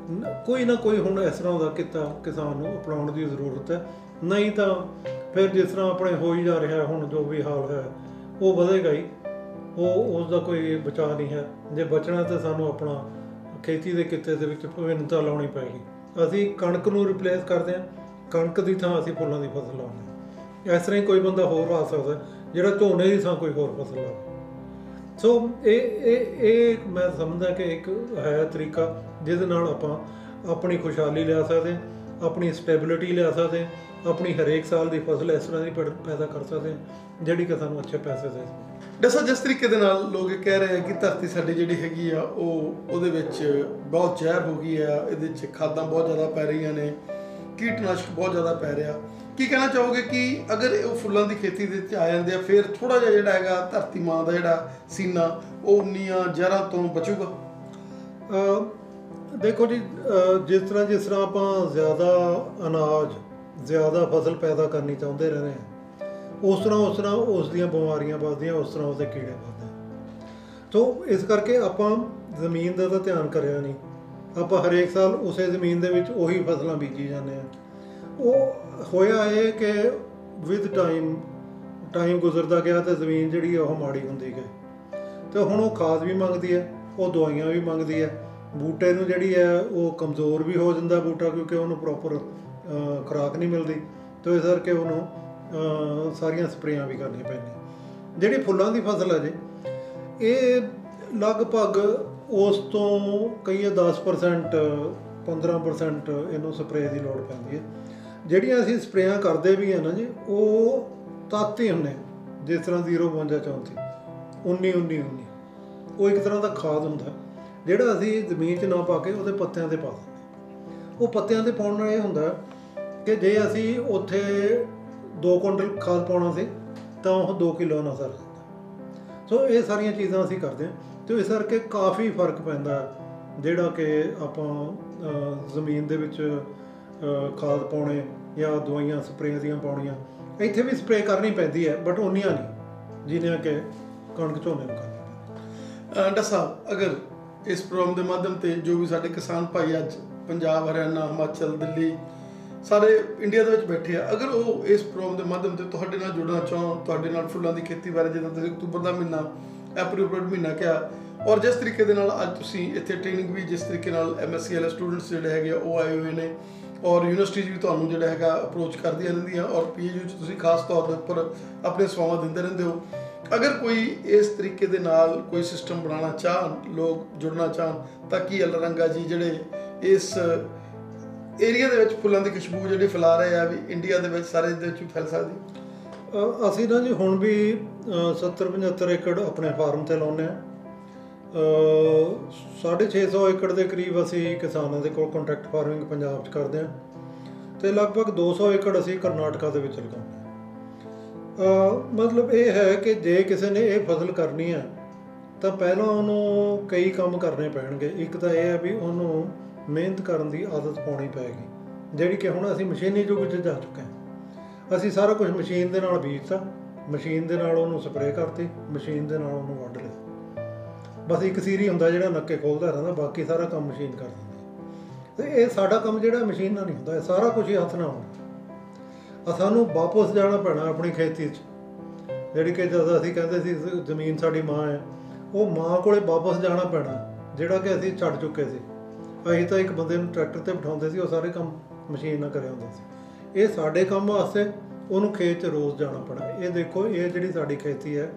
ਕੋਈ ਨਾ ਕੋਈ ਹੁਣ ਇਸ ਤਰ੍ਹਾਂ ਦਾ ਕਿੱਤਾ ਕਿਸਾਨ ਨੂੰ ਅਪਣਾਉਣ ਦੀ ਜ਼ਰੂਰਤ ਹੈ। ਨਹੀਂ ਤਾਂ ਫਿਰ ਜਿਸ ਤਰ੍ਹਾਂ ਆਪਣੇ ਹੋ ਹੀ ਜਾ ਰਿਹਾ ਹੁਣ ਜੋ ਵੀ ਹਾਲ ਹੈ ਉਹ ਵਧੇਗਾ ਹੀ, ਉਸ ਦਾ ਕੋਈ ਬਚਾਅ ਨਹੀਂ ਹੈ। ਜੇ ਬਚਣਾ ਤਾਂ ਸਾਨੂੰ ਆਪਣਾ ਖੇਤੀ ਦੇ ਕਿੱਤੇ ਦੇ ਵਿੱਚ ਵਿਭਿੰਨਤਾ ਲਾਉਣੀ ਪਏਗੀ। ਅਸੀਂ ਕਣਕ ਨੂੰ ਰਿਪਲੇਸ ਕਰਦੇ ਹਾਂ, ਕਣਕ ਦੀ ਥਾਂ ਅਸੀਂ ਫੁੱਲਾਂ ਦੀ ਫਸਲ ਲਾਉਂਦੇ ਹਾਂ। ਇਸ ਤਰ੍ਹਾਂ ਹੀ ਕੋਈ ਬੰਦਾ ਹੋਰ ਆ ਸਕਦਾ ਜਿਹੜਾ ਝੋਨੇ ਦੀ ਥਾਂ ਕੋਈ ਹੋਰ ਫਸਲ ਲਾਵੇ। ਸੋ ਇਹ ਮੈਂ ਸਮਝਦਾ ਕਿ ਇੱਕ ਹੈ ਤਰੀਕਾ ਜਿਹਦੇ ਨਾਲ ਆਪਾਂ ਆਪਣੀ ਖੁਸ਼ਹਾਲੀ ਲਿਆ ਸਕਦੇ ਹਾਂ, ਆਪਣੀ ਸਟੈਬਿਲਿਟੀ ਲਿਆ ਸਕਦੇ ਹਾਂ, ਆਪਣੀ ਹਰੇਕ ਸਾਲ ਦੀ ਫਸਲ ਇਸ ਤਰ੍ਹਾਂ ਦੀ ਪੈਦਾ ਕਰ ਸਕਦੇ ਹਾਂ ਜਿਹੜੀ ਕਿ ਸਾਨੂੰ ਅੱਛੇ ਪੈਸੇ ਦੇ ਸਕੇ। ਦੱਸੋ, ਜਿਸ ਤਰੀਕੇ ਦੇ ਨਾਲ ਲੋਕ ਇਹ ਕਹਿ ਰਹੇ ਆ ਕਿ ਧਰਤੀ ਸਾਡੀ ਜਿਹੜੀ ਹੈਗੀ ਆ ਉਹਦੇ ਵਿੱਚ ਬਹੁਤ ਜ਼ਹਿਰ ਹੋ ਗਈ ਆ, ਇਹਦੇ 'ਚ ਖਾਦਾਂ ਬਹੁਤ ਜ਼ਿਆਦਾ ਪੈ ਰਹੀਆਂ ਨੇ, ਕੀਟਨਾਸ਼ਕ ਬਹੁਤ ਜ਼ਿਆਦਾ ਪੈ ਰਿਹਾ, ਕੀ ਕਹਿਣਾ ਚਾਹੋਗੇ ਕਿ ਅਗਰ ਉਹ ਫੁੱਲਾਂ ਦੀ ਖੇਤੀ ਦੇ ਵਿੱਚ ਆ ਜਾਂਦੇ ਆ ਫਿਰ ਥੋੜ੍ਹਾ ਜਿਹਾ ਜਿਹੜਾ ਹੈਗਾ ਧਰਤੀ ਮਾਂ ਦਾ ਜਿਹੜਾ ਸੀਨਾ ਉਹ ਉਨੀਆਂ ਜ਼ਹਿਰਾਂ ਤੋਂ ਬਚੂਗਾ? ਦੇਖੋ ਜੀ, ਜਿਸ ਤਰ੍ਹਾਂ ਆਪਾਂ ਜ਼ਿਆਦਾ ਅਨਾਜ, ਜ਼ਿਆਦਾ ਫਸਲ ਪੈਦਾ ਕਰਨੀ ਚਾਹੁੰਦੇ ਰਹਿੰਦੇ ਹਾਂ, ਉਸ ਤਰ੍ਹਾਂ ਉਸ ਦੀਆਂ ਬਿਮਾਰੀਆਂ ਵੱਧਦੀਆਂ, ਉਸ ਤਰ੍ਹਾਂ ਉਸਦੇ ਕੀੜੇ ਵੱਧਦੇ। ਸੋ ਇਸ ਕਰਕੇ ਆਪਾਂ ਜ਼ਮੀਨ ਦਾ ਤਾਂ ਧਿਆਨ ਕਰਿਆ ਨਹੀਂ, ਆਪਾਂ ਹਰੇਕ ਸਾਲ ਉਸੇ ਜ਼ਮੀਨ ਦੇ ਵਿੱਚ ਉਹੀ ਫਸਲਾਂ ਬੀਜੀ ਜਾਂਦੇ ਹਾਂ। ਉਹ ਹੋਇਆ ਇਹ ਕਿ ਵਿਦ ਟਾਈਮ ਗੁਜ਼ਰਦਾ ਗਿਆ ਅਤੇ ਜ਼ਮੀਨ ਜਿਹੜੀ ਉਹ ਮਾੜੀ ਹੁੰਦੀ ਗਈ, ਅਤੇ ਹੁਣ ਉਹ ਖਾਦ ਵੀ ਮੰਗਦੀ ਹੈ, ਉਹ ਦਵਾਈਆਂ ਵੀ ਮੰਗਦੀ ਹੈ, ਬੂਟੇ ਨੂੰ ਜਿਹੜੀ ਹੈ ਉਹ ਕਮਜ਼ੋਰ ਵੀ ਹੋ ਜਾਂਦਾ ਬੂਟਾ, ਕਿਉਂਕਿ ਉਹਨੂੰ ਪ੍ਰੋਪਰ ਖੁਰਾਕ ਨਹੀਂ ਮਿਲਦੀ, ਅਤੇ ਇਸ ਕਰਕੇ ਉਹਨੂੰ ਸਾਰੀਆਂ ਸਪਰੇਆਂ ਵੀ ਕਰਨੀਆਂ ਪੈਂਦੀਆਂ। ਜਿਹੜੀ ਫੁੱਲਾਂ ਦੀ ਫਸਲ ਹੈ ਜੀ, ਇਹ ਲਗਭਗ ਉਸ ਤੋਂ ਕਹੀਏ 10% 15% ਇਹਨੂੰ ਸਪਰੇਅ ਦੀ ਲੋੜ ਪੈਂਦੀ ਹੈ। ਜਿਹੜੀਆਂ ਅਸੀਂ ਸਪਰੇਆਂ ਕਰਦੇ ਵੀ ਹਾਂ ਨਾ ਜੀ, ਉਹ ਤੱਤ ਹੀ ਹੁੰਦੇ, ਜਿਸ ਤਰ੍ਹਾਂ 052 34 19 ਉਹ ਇੱਕ ਤਰ੍ਹਾਂ ਦਾ ਖਾਦ ਹੁੰਦਾ ਜਿਹੜਾ ਅਸੀਂ ਜ਼ਮੀਨ 'ਚ ਨਾ ਪਾ ਕੇ ਉਹਦੇ ਪੱਤਿਆਂ 'ਤੇ ਪਾ ਦਿੰਦੇ। ਉਹ ਪੱਤਿਆਂ 'ਤੇ ਪਾਉਣ ਨਾਲ ਇਹ ਹੁੰਦਾ ਕਿ ਜੇ ਅਸੀਂ ਉੱਥੇ 2 ਕੁਇੰਟਲ ਖਾਦ ਪਾਉਣਾ ਸੀ ਤਾਂ ਉਹ 2 ਕਿਲੋ ਨਾਲ ਸਰ ਜਾਂਦਾ। ਸੋ ਇਹ ਸਾਰੀਆਂ ਚੀਜ਼ਾਂ ਅਸੀਂ ਕਰਦੇ ਹਾਂ, ਅਤੇ ਇਸ ਕਰਕੇ ਕਾਫੀ ਫਰਕ ਪੈਂਦਾ ਜਿਹੜਾ ਕਿ ਆਪਾਂ ਜ਼ਮੀਨ ਦੇ ਵਿੱਚ ਖਾਦ ਪਾਉਣੇ ਜਾਂ ਦਵਾਈਆਂ ਸਪਰੇਅ ਦੀਆਂ ਪਾਉਣੀਆਂ। ਇੱਥੇ ਵੀ ਸਪਰੇਅ ਕਰਨੀ ਪੈਂਦੀ ਹੈ, ਬਟ ਉਨੀਆਂ ਨਹੀਂ ਜਿੰਨੀਆਂ ਕਿ ਕਣਕ ਝੋਨੇ ਨੂੰ ਕਰਨੀ ਪੈਂਦੀ। ਡਾਕਟਰ ਸਾਹਿਬ, ਅਗਰ ਇਸ ਪ੍ਰੋਗਰਾਮ ਦੇ ਮਾਧਿਅਮ 'ਤੇ ਜੋ ਵੀ ਸਾਡੇ ਕਿਸਾਨ ਭਾਈ ਅੱਜ ਪੰਜਾਬ, ਹਰਿਆਣਾ, ਹਿਮਾਚਲ, ਦਿੱਲੀ, ਸਾਰੇ ਇੰਡੀਆ ਦੇ ਵਿੱਚ ਬੈਠੇ ਆ, ਅਗਰ ਉਹ ਇਸ ਪ੍ਰੋਗਰਾਮ ਦੇ ਮਾਧਿਅਮ 'ਤੇ ਤੁਹਾਡੇ ਨਾਲ ਜੁੜਨਾ ਚਾਹਣ, ਤੁਹਾਡੇ ਨਾਲ ਫੁੱਲਾਂ ਦੀ ਖੇਤੀ ਬਾਰੇ, ਜਿੱਦਾਂ ਤੁਸੀਂ ਅਕਤੂਬਰ ਦਾ ਮਹੀਨਾ ਐਪਰੀਪ੍ਰੇਟ ਮਹੀਨਾ ਕਿਹਾ, ਔਰ ਜਿਸ ਤਰੀਕੇ ਦੇ ਨਾਲ ਅੱਜ ਤੁਸੀਂ ਇੱਥੇ ਟ੍ਰੇਨਿੰਗ ਵੀ, ਜਿਸ ਤਰੀਕੇ ਨਾਲ MSc ਵਾਲੇ ਸਟੂਡੈਂਟਸ ਜਿਹੜੇ ਹੈਗੇ ਆ ਉਹ ਆਏ ਹੋਏ ਨੇ, ਔਰ ਯੂਨੀਵਰਸਿਟੀਜ਼ ਵੀ ਤੁਹਾਨੂੰ ਜਿਹੜਾ ਹੈਗਾ ਅਪਰੋਚ ਕਰਦੀਆਂ ਰਹਿੰਦੀਆਂ, ਔਰ PhD 'ਚ ਤੁਸੀਂ ਖਾਸ ਤੌਰ ਦੇ ਉੱਪਰ ਆਪਣੇ ਸੇਵਾਵਾਂ ਦਿੰਦੇ ਰਹਿੰਦੇ ਹੋ, ਅਗਰ ਕੋਈ ਇਸ ਤਰੀਕੇ ਦੇ ਨਾਲ ਕੋਈ ਸਿਸਟਮ ਬਣਾਉਣਾ ਚਾਹਣ, ਲੋਕ ਜੁੜਨਾ ਚਾਹਣ, ਤਾਂ ਕੀ ਅਲਰੰਗਾ ਜੀ ਜਿਹੜੇ ਇਸ ਏਰੀਆ ਦੇ ਵਿੱਚ ਫੁੱਲਾਂ ਦੀ ਖੁਸ਼ਬੂ ਜਿਹੜੀ ਫੈਲਾ ਰਹੇ ਆ ਵੀ ਇੰਡੀਆ ਦੇ ਵਿੱਚ ਸਾਰੇ ਦੇ ਵਿੱਚ ਵੀ ਫੈਲ ਸਕਦੀ? ਅਸੀਂ ਨਾ ਜੀ ਹੁਣ ਵੀ 70-75 ਏਕੜ ਆਪਣੇ ਫਾਰਮ 'ਤੇ ਲਾਉਂਦੇ ਹਾਂ। 650 ਏਕੜ ਦੇ ਕਰੀਬ ਅਸੀਂ ਕਿਸਾਨਾਂ ਦੇ ਕੋਲ ਕੰਟਰੈਕਟ ਫਾਰਮਿੰਗ ਪੰਜਾਬ 'ਚ ਕਰਦੇ ਹਾਂ, ਅਤੇ ਲਗਭਗ 200 ਏਕੜ ਅਸੀਂ ਕਰਨਾਟਕਾ ਦੇ ਵਿੱਚ ਲਗਾਉਂਦੇ ਹਾਂ। ਮਤਲਬ ਇਹ ਹੈ ਕਿ ਜੇ ਕਿਸੇ ਨੇ ਇਹ ਫਸਲ ਕਰਨੀ ਹੈ ਤਾਂ ਪਹਿਲਾਂ ਉਹਨੂੰ ਕਈ ਕੰਮ ਕਰਨੇ ਪੈਣਗੇ। ਇੱਕ ਤਾਂ ਇਹ ਹੈ ਵੀ ਉਹਨੂੰ ਮਿਹਨਤ ਕਰਨ ਦੀ ਆਦਤ ਪਾਉਣੀ ਪਏਗੀ, ਜਿਹੜੀ ਕਿ ਹੁਣ ਅਸੀਂ ਮਸ਼ੀਨੀ ਯੁੱਗ 'ਚ ਜਾ ਚੁੱਕੇ ਹਾਂ। ਅਸੀਂ ਸਾਰਾ ਕੁਝ ਮਸ਼ੀਨ ਦੇ ਨਾਲ ਬੀਜਤਾ, ਮਸ਼ੀਨ ਦੇ ਨਾਲ ਉਹਨੂੰ ਸਪਰੇਅ ਕਰਤੀ, ਮਸ਼ੀਨ ਦੇ ਨਾਲ ਉਹਨੂੰ ਵੱਢ ਲਿਆ। ਬਸ ਇੱਕ ਸੀਰੀ ਹੁੰਦਾ ਜਿਹੜਾ ਨੱਕੇ ਖੋਲ੍ਹਦਾ ਰਹਿੰਦਾ, ਬਾਕੀ ਸਾਰਾ ਕੰਮ ਮਸ਼ੀਨ ਕਰ ਦਿੰਦੀ। ਅਤੇ ਇਹ ਸਾਡਾ ਕੰਮ ਜਿਹੜਾ ਮਸ਼ੀਨ ਨਾਲ ਨਹੀਂ ਹੁੰਦਾ, ਇਹ ਸਾਰਾ ਕੁਝ ਹੀ ਹੱਥ ਨਾਲ ਹੁੰਦਾ। ਸਾਨੂੰ ਵਾਪਸ ਜਾਣਾ ਪੈਣਾ ਆਪਣੀ ਖੇਤੀ 'ਚ, ਜਿਹੜੀ ਕਿ ਜਦੋਂ ਅਸੀਂ ਕਹਿੰਦੇ ਸੀ ਜ਼ਮੀਨ ਸਾਡੀ ਮਾਂ ਹੈ, ਉਹ ਮਾਂ ਕੋਲੇ ਵਾਪਸ ਜਾਣਾ ਪੈਣਾ ਜਿਹੜਾ ਕਿ ਅਸੀਂ ਛੱਡ ਚੁੱਕੇ ਸੀ। ਅਸੀਂ ਤਾਂ ਇੱਕ ਬੰਦੇ ਨੂੰ ਟਰੈਕਟਰ 'ਤੇ ਬਿਠਾਉਂਦੇ ਸੀ, ਉਹ ਸਾਰੇ ਕੰਮ ਮਸ਼ੀਨ ਨਾਲ ਕਰਿਆ ਹੁੰਦਾ ਸੀ। ਇਹ ਸਾਡੇ ਕੰਮ ਵਾਸਤੇ ਉਹਨੂੰ ਖੇਤ 'ਚ ਰੋਜ਼ ਜਾਣਾ ਪੈਣਾ। ਇਹ ਦੇਖੋ, ਇਹ ਜਿਹੜੀ ਸਾਡੀ ਖੇਤੀ ਹੈ,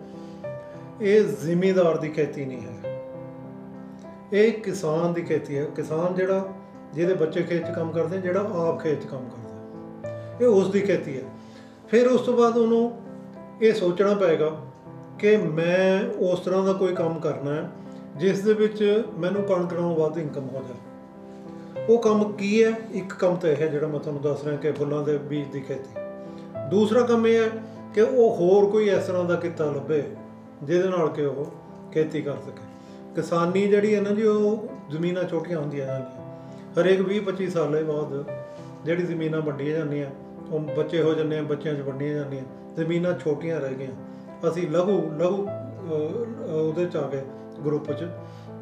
ਇਹ ਜ਼ਿਮੀਂਦਾਰ ਦੀ ਖੇਤੀ ਨਹੀਂ ਹੈ, ਇਹ ਕਿਸਾਨ ਦੀ ਖੇਤੀ ਹੈ। ਕਿਸਾਨ ਜਿਹੜਾ ਜਿਹਦੇ ਬੱਚੇ ਖੇਤ 'ਚ ਕੰਮ ਕਰਦੇ, ਜਿਹੜਾ ਆਪ ਖੇਤ 'ਚ ਕੰਮ ਕਰਦਾ, ਇਹ ਉਸ ਦੀ ਖੇਤੀ ਹੈ। ਫਿਰ ਉਸ ਤੋਂ ਬਾਅਦ ਉਹਨੂੰ ਇਹ ਸੋਚਣਾ ਪਏਗਾ ਕਿ ਮੈਂ ਉਸ ਤਰ੍ਹਾਂ ਦਾ ਕੋਈ ਕੰਮ ਕਰਨਾ ਹੈ ਜਿਸ ਦੇ ਵਿੱਚ ਮੈਨੂੰ ਕਣਕ ਨਾਲੋਂ ਵੱਧ ਇਨਕਮ ਹੋ ਜਾਏ। ਉਹ ਕੰਮ ਕੀ ਹੈ? ਇੱਕ ਕੰਮ ਤਾਂ ਇਹ ਹੈ ਜਿਹੜਾ ਮੈਂ ਤੁਹਾਨੂੰ ਦੱਸ ਰਿਹਾ ਕਿ ਫੁੱਲਾਂ ਦੇ ਬੀਜ ਦੀ ਖੇਤੀ। ਦੂਸਰਾ ਕੰਮ ਇਹ ਹੈ ਕਿ ਉਹ ਹੋਰ ਕੋਈ ਇਸ ਤਰ੍ਹਾਂ ਦਾ ਕਿੱਤਾ ਲੱਭੇ ਜਿਹਦੇ ਨਾਲ ਕਿ ਉਹ ਖੇਤੀ ਕਰ ਸਕੇ। ਕਿਸਾਨੀ ਜਿਹੜੀ ਹੈ ਨਾ ਜੀ, ਉਹ ਜ਼ਮੀਨਾਂ ਛੋਟੀਆਂ ਹੁੰਦੀਆਂ ਜਾਂਦੀਆਂ, ਹਰੇਕ 20-25 ਸਾਲਾਂ ਬਾਅਦ ਜਿਹੜੀ ਜ਼ਮੀਨਾਂ ਵੰਡੀਆਂ ਜਾਂਦੀਆਂ, ਉਹ ਬੱਚੇ ਹੋ ਜਾਂਦੇ ਆ, ਬੱਚਿਆਂ 'ਚ ਵੰਡੀਆਂ ਜਾਂਦੀਆਂ, ਜ਼ਮੀਨਾਂ ਛੋਟੀਆਂ ਰਹਿ ਗਈਆਂ। ਅਸੀਂ ਲਘੂ ਉਹਦੇ 'ਚ ਆ ਗਏ ਗਰੁੱਪ 'ਚ,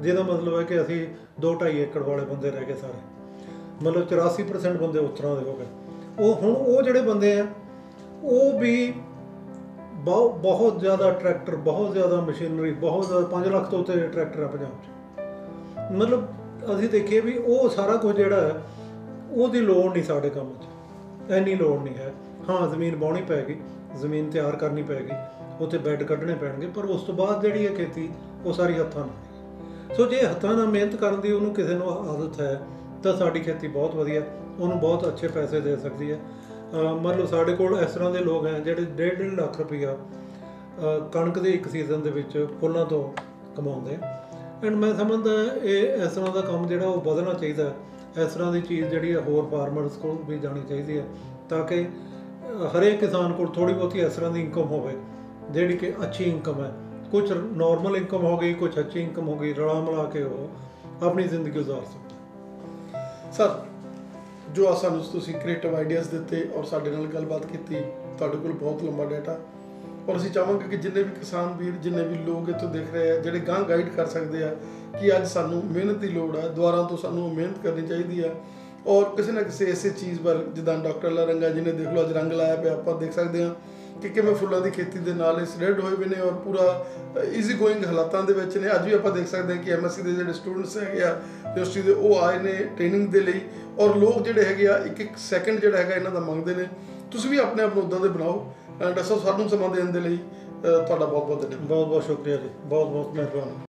ਜਿਹਦਾ ਮਤਲਬ ਹੈ ਕਿ ਅਸੀਂ 2-2.5 ਏਕੜ ਵਾਲੇ ਬੰਦੇ ਰਹਿ ਗਏ ਸਾਰੇ, ਮਤਲਬ 84% ਬੰਦੇ ਉਸ ਤਰ੍ਹਾਂ ਦੇ ਹੋ ਗਏ। ਉਹ ਜਿਹੜੇ ਬੰਦੇ ਆ ਉਹ ਵੀ ਬਹੁਤ ਜ਼ਿਆਦਾ ਟਰੈਕਟਰ, ਬਹੁਤ ਜ਼ਿਆਦਾ ਮਸ਼ੀਨਰੀ, ਬਹੁਤ ਜ਼ਿਆਦਾ 5 ਲੱਖ ਤੋਂ ਉੱਤੇ ਟਰੈਕਟਰ ਆ ਪੰਜਾਬ 'ਚ। ਮਤਲਬ ਅਸੀਂ ਦੇਖੀਏ ਵੀ ਉਹ ਸਾਰਾ ਕੁਝ ਜਿਹੜਾ ਹੈ ਉਹਦੀ ਲੋੜ ਨਹੀਂ ਸਾਡੇ ਕੰਮ 'ਚ, ਇੰਨੀ ਲੋੜ ਨਹੀਂ ਹੈ। ਹਾਂ, ਜ਼ਮੀਨ ਵਾਹੁਣੀ ਪਏਗੀ, ਜ਼ਮੀਨ ਤਿਆਰ ਕਰਨੀ ਪਏਗੀ, ਉੱਥੇ ਬੈੱਡ ਕੱਢਣੇ ਪੈਣਗੇ, ਪਰ ਉਸ ਤੋਂ ਬਾਅਦ ਜਿਹੜੀ ਹੈ ਖੇਤੀ ਉਹ ਸਾਰੀ ਹੱਥਾਂ ਨਾਲ। ਸੋ ਜੇ ਹੱਥਾਂ ਨਾਲ ਮਿਹਨਤ ਕਰਨ ਦੀ ਉਹਨੂੰ ਕਿਸੇ ਨੂੰ ਆਦਤ ਹੈ ਤਾਂ ਸਾਡੀ ਖੇਤੀ ਬਹੁਤ ਵਧੀਆ, ਉਹਨੂੰ ਬਹੁਤ ਅੱਛੇ ਪੈਸੇ ਦੇ ਸਕਦੀ ਹੈ। ਮੰਨ ਲਓ ਸਾਡੇ ਕੋਲ ਇਸ ਤਰ੍ਹਾਂ ਦੇ ਲੋਕ ਹੈ ਜਿਹੜੇ 1.5 ਲੱਖ ਰੁਪਈਆ ਕਣਕ ਦੇ ਇੱਕ ਸੀਜ਼ਨ ਦੇ ਵਿੱਚ ਫੁੱਲਾਂ ਤੋਂ ਕਮਾਉਂਦੇ ਆ। ਐਂਡ ਮੈਂ ਸਮਝਦਾ ਇਹ ਇਸ ਤਰ੍ਹਾਂ ਦਾ ਕੰਮ ਜਿਹੜਾ ਉਹ ਵਧਣਾ ਚਾਹੀਦਾ। ਇਸ ਤਰ੍ਹਾਂ ਦੀ ਚੀਜ਼ ਜਿਹੜੀ ਹੈ ਹੋਰ ਫਾਰਮਰਸ ਕੋਲ ਵੀ ਜਾਣੀ ਚਾਹੀਦੀ ਹੈ, ਤਾਂ ਕਿ ਹਰੇਕ ਕਿਸਾਨ ਕੋਲ ਥੋੜ੍ਹੀ ਬਹੁਤੀ ਇਸ ਤਰ੍ਹਾਂ ਦੀ ਇਨਕਮ ਹੋਵੇ ਜਿਹੜੀ ਕਿ ਅੱਛੀ ਇਨਕਮ ਹੈ। ਕੁਝ ਨੋਰਮਲ ਇਨਕਮ ਹੋ ਗਈ, ਕੁਝ ਅੱਛੀ ਇਨਕਮ ਹੋ ਗਈ, ਰਲਾ ਮਿਲਾ ਕੇ ਉਹ ਆਪਣੀ ਜ਼ਿੰਦਗੀ ਗੁਜ਼ਾਰ ਸਕਦਾ। ਸਰ, ਜੋ ਸਾਨੂੰ ਤੁਸੀਂ ਕ੍ਰੀਏਟਿਵ ਆਈਡੀਆਜ਼ ਦਿੱਤੇ ਔਰ ਸਾਡੇ ਨਾਲ ਗੱਲਬਾਤ ਕੀਤੀ, ਤੁਹਾਡੇ ਕੋਲ ਬਹੁਤ ਲੰਬਾ ਡਾਟਾ, ਔਰ ਅਸੀਂ ਚਾਹਾਂਗੇ ਕਿ ਜਿੰਨੇ ਵੀ ਕਿਸਾਨ ਵੀਰ, ਜਿੰਨੇ ਵੀ ਲੋਕ ਇੱਥੋਂ ਦੇਖ ਰਹੇ ਆ, ਜਿਹੜੇ ਗਾਂਹ ਗਾਈਡ ਕਰ ਸਕਦੇ ਆ ਕਿ ਅੱਜ ਸਾਨੂੰ ਮਿਹਨਤ ਦੀ ਲੋੜ ਹੈ, ਦੁਆਰਾ ਤੋਂ ਸਾਨੂੰ ਮਿਹਨਤ ਕਰਨੀ ਚਾਹੀਦੀ ਆ, ਔਰ ਕਿਸੇ ਨਾ ਕਿਸੇ ਐਸੇ ਚੀਜ਼ ਪਰ, ਜਿੱਦਾਂ ਡਾਕਟਰ ਲਾਰੰਗਾ ਜੀ ਨੇ ਦੇਖ ਲਓ ਅੱਜ ਰੰਗ ਲਾਇਆ ਪਿਆ, ਆਪਾਂ ਦੇਖ ਸਕਦੇ ਹਾਂ ਕਿ ਕਿਵੇਂ ਫੁੱਲਾਂ ਦੀ ਖੇਤੀ ਦੇ ਨਾਲ ਇਸ ਰੈਡ ਹੋਏ ਵੀ ਨੇ ਔਰ ਪੂਰਾ ਈਜ਼ੀ ਗੋਇੰਗ ਹਾਲਾਤਾਂ ਦੇ ਵਿੱਚ ਨੇ। ਅੱਜ ਵੀ ਆਪਾਂ ਦੇਖ ਸਕਦੇ ਹਾਂ ਕਿ MSc ਦੇ ਜਿਹੜੇ ਸਟੂਡੈਂਟਸ ਹੈਗੇ ਆ ਯੂਨੀਵਰਸਿਟੀ ਦੇ, ਉਹ ਆਏ ਨੇ ਟ੍ਰੇਨਿੰਗ ਦੇ ਲਈ, ਔਰ ਲੋਕ ਜਿਹੜੇ ਹੈਗੇ ਆ ਇੱਕ ਸੈਕਿੰਡ ਜਿਹੜਾ ਹੈਗਾ ਇਹਨਾਂ ਦਾ ਮੰਗਦੇ ਨੇ। ਤੁਸੀਂ ਵੀ ਆਪਣੇ ਆਪ ਨੂੰ ਉੱਦਾਂ ਦੇ ਬਣਾਓ। ਡਾਕਟਰ ਸਾਹਿਬ, ਸਾਨੂੰ ਸਮਾਂ ਦੇਣ ਦੇ ਲਈ ਤੁਹਾਡਾ ਬਹੁਤ ਬਹੁਤ ਧੰਨਵਾਦ। ਬਹੁਤ ਬਹੁਤ ਸ਼ੁਕਰੀਆ ਜੀ, ਬਹੁਤ ਬਹੁਤ ਮਿਹਰਬਾਨੀ।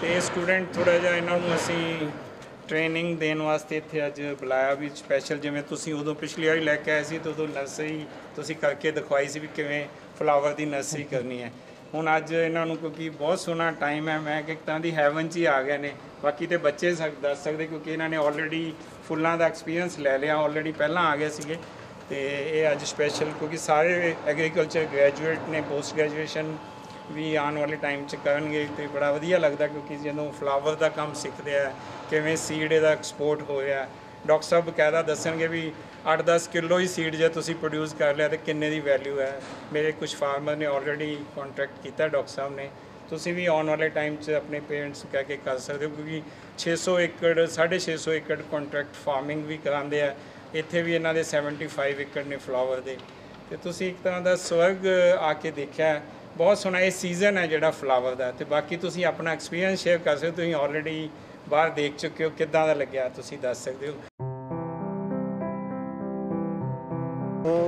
ਤੇ ਸਟੂਡੈਂਟ ਥੋੜ੍ਹਾ ਜਿਹਾ ਇਹਨਾਂ ਨੂੰ ਅਸੀਂ ਟ੍ਰੇਨਿੰਗ ਦੇਣ ਵਾਸਤੇ ਇੱਥੇ ਅੱਜ ਬੁਲਾਇਆ ਵੀ ਸਪੈਸ਼ਲ। ਜਿਵੇਂ ਤੁਸੀਂ ਉਦੋਂ ਪਿਛਲੀ ਵਾਰੀ ਲੈ ਕੇ ਆਏ ਸੀ ਤਾਂ ਉਦੋਂ ਨਰਸਰੀ ਤੁਸੀਂ ਕਰਕੇ ਦਿਖਵਾਈ ਸੀ ਵੀ ਕਿਵੇਂ ਫਲਾਵਰ ਦੀ ਨਰਸਰੀ ਕਰਨੀ ਹੈ। ਹੁਣ ਅੱਜ ਇਹਨਾਂ ਨੂੰ, ਕਿਉਂਕਿ ਬਹੁਤ ਸੋਹਣਾ ਟਾਈਮ ਹੈ, ਮੈਂ ਇੱਕ ਤਰ੍ਹਾਂ ਦੀ ਹੈਵਨ 'ਚ ਹੀ ਆ ਗਏ ਨੇ। ਬਾਕੀ ਤੇ ਬੱਚੇ ਦੱਸ ਸਕਦੇ, ਕਿਉਂਕਿ ਇਹਨਾਂ ਨੇ ਆਲਰੇਡੀ ਫੁੱਲਾਂ ਦਾ ਐਕਸਪੀਰੀਅੰਸ ਲੈ ਲਿਆ, ਆਲਰੇਡੀ ਪਹਿਲਾਂ ਆ ਗਏ ਸੀਗੇ। ਤੇ ਇਹ ਅੱਜ ਸਪੈਸ਼ਲ, ਕਿਉਂਕਿ ਸਾਰੇ ਐਗਰੀਕਲਚਰ ਗ੍ਰੈਜੂਏਟ ਨੇ, ਪੋਸਟ ਗ੍ਰੈਜੂਏਸ਼ਨ ਵੀ ਆਉਣ ਵਾਲੇ ਟਾਈਮ 'ਚ ਕਰਨਗੇ, ਅਤੇ ਬੜਾ ਵਧੀਆ ਲੱਗਦਾ ਕਿਉਂਕਿ ਜਦੋਂ ਫਲਾਵਰ ਦਾ ਕੰਮ ਸਿੱਖਦੇ ਆ, ਕਿਵੇਂ ਸੀਡ ਇਹਦਾ ਐਕਸਪੋਰਟ ਹੋ ਰਿਹਾ। ਡਾਕਟਰ ਸਾਹਿਬ ਬਕਾਇਦਾ ਦੱਸਣਗੇ ਵੀ 8-10 ਕਿਲੋ ਹੀ ਸੀਡ ਜੇ ਤੁਸੀਂ ਪ੍ਰੋਡਿਊਸ ਕਰ ਲਿਆ ਤਾਂ ਕਿੰਨੇ ਦੀ ਵੈਲਿਊ ਹੈ। ਮੇਰੇ ਕੁਝ ਫਾਰਮਰ ਨੇ ਆਲਰੇਡੀ ਕੰਟਰੈਕਟ ਕੀਤਾ ਡਾਕਟਰ ਸਾਹਿਬ ਨੇ। ਤੁਸੀਂ ਵੀ ਆਉਣ ਵਾਲੇ ਟਾਈਮ 'ਚ ਆਪਣੇ ਪੇਰੈਂਟਸ ਕਹਿ ਕੇ ਕਰ ਸਕਦੇ ਹੋ, ਕਿਉਂਕਿ 600 ਏਕੜ 650 ਏਕੜ ਕੰਟਰੈਕਟ ਫਾਰਮਿੰਗ ਵੀ ਕਰਾਉਂਦੇ ਆ। ਇੱਥੇ ਵੀ ਇਹਨਾਂ ਦੇ 75 ਏਕੜ ਨੇ ਫਲਾਵਰ ਦੇ, ਅਤੇ ਤੁਸੀਂ ਇੱਕ ਤਰ੍ਹਾਂ ਦਾ ਸਵਰਗ ਆ ਕੇ ਦੇਖਿਆ। ਬਹੁਤ ਸੋਹਣਾ ਇਹ ਸੀਜ਼ਨ ਹੈ ਜਿਹੜਾ ਫਲਾਵਰ ਦਾ। ਅਤੇ ਬਾਕੀ ਤੁਸੀਂ ਆਪਣਾ ਐਕਸਪੀਰੀਅੰਸ ਸ਼ੇਅਰ ਕਰ ਸਕਦੇ ਹੋ, ਤੁਸੀਂ ਆਲਰੇਡੀ ਬਾਹਰ ਦੇਖ ਚੁੱਕੇ ਹੋ, ਕਿੱਦਾਂ ਦਾ ਲੱਗਿਆ ਤੁਸੀਂ ਦੱਸ ਸਕਦੇ ਹੋ।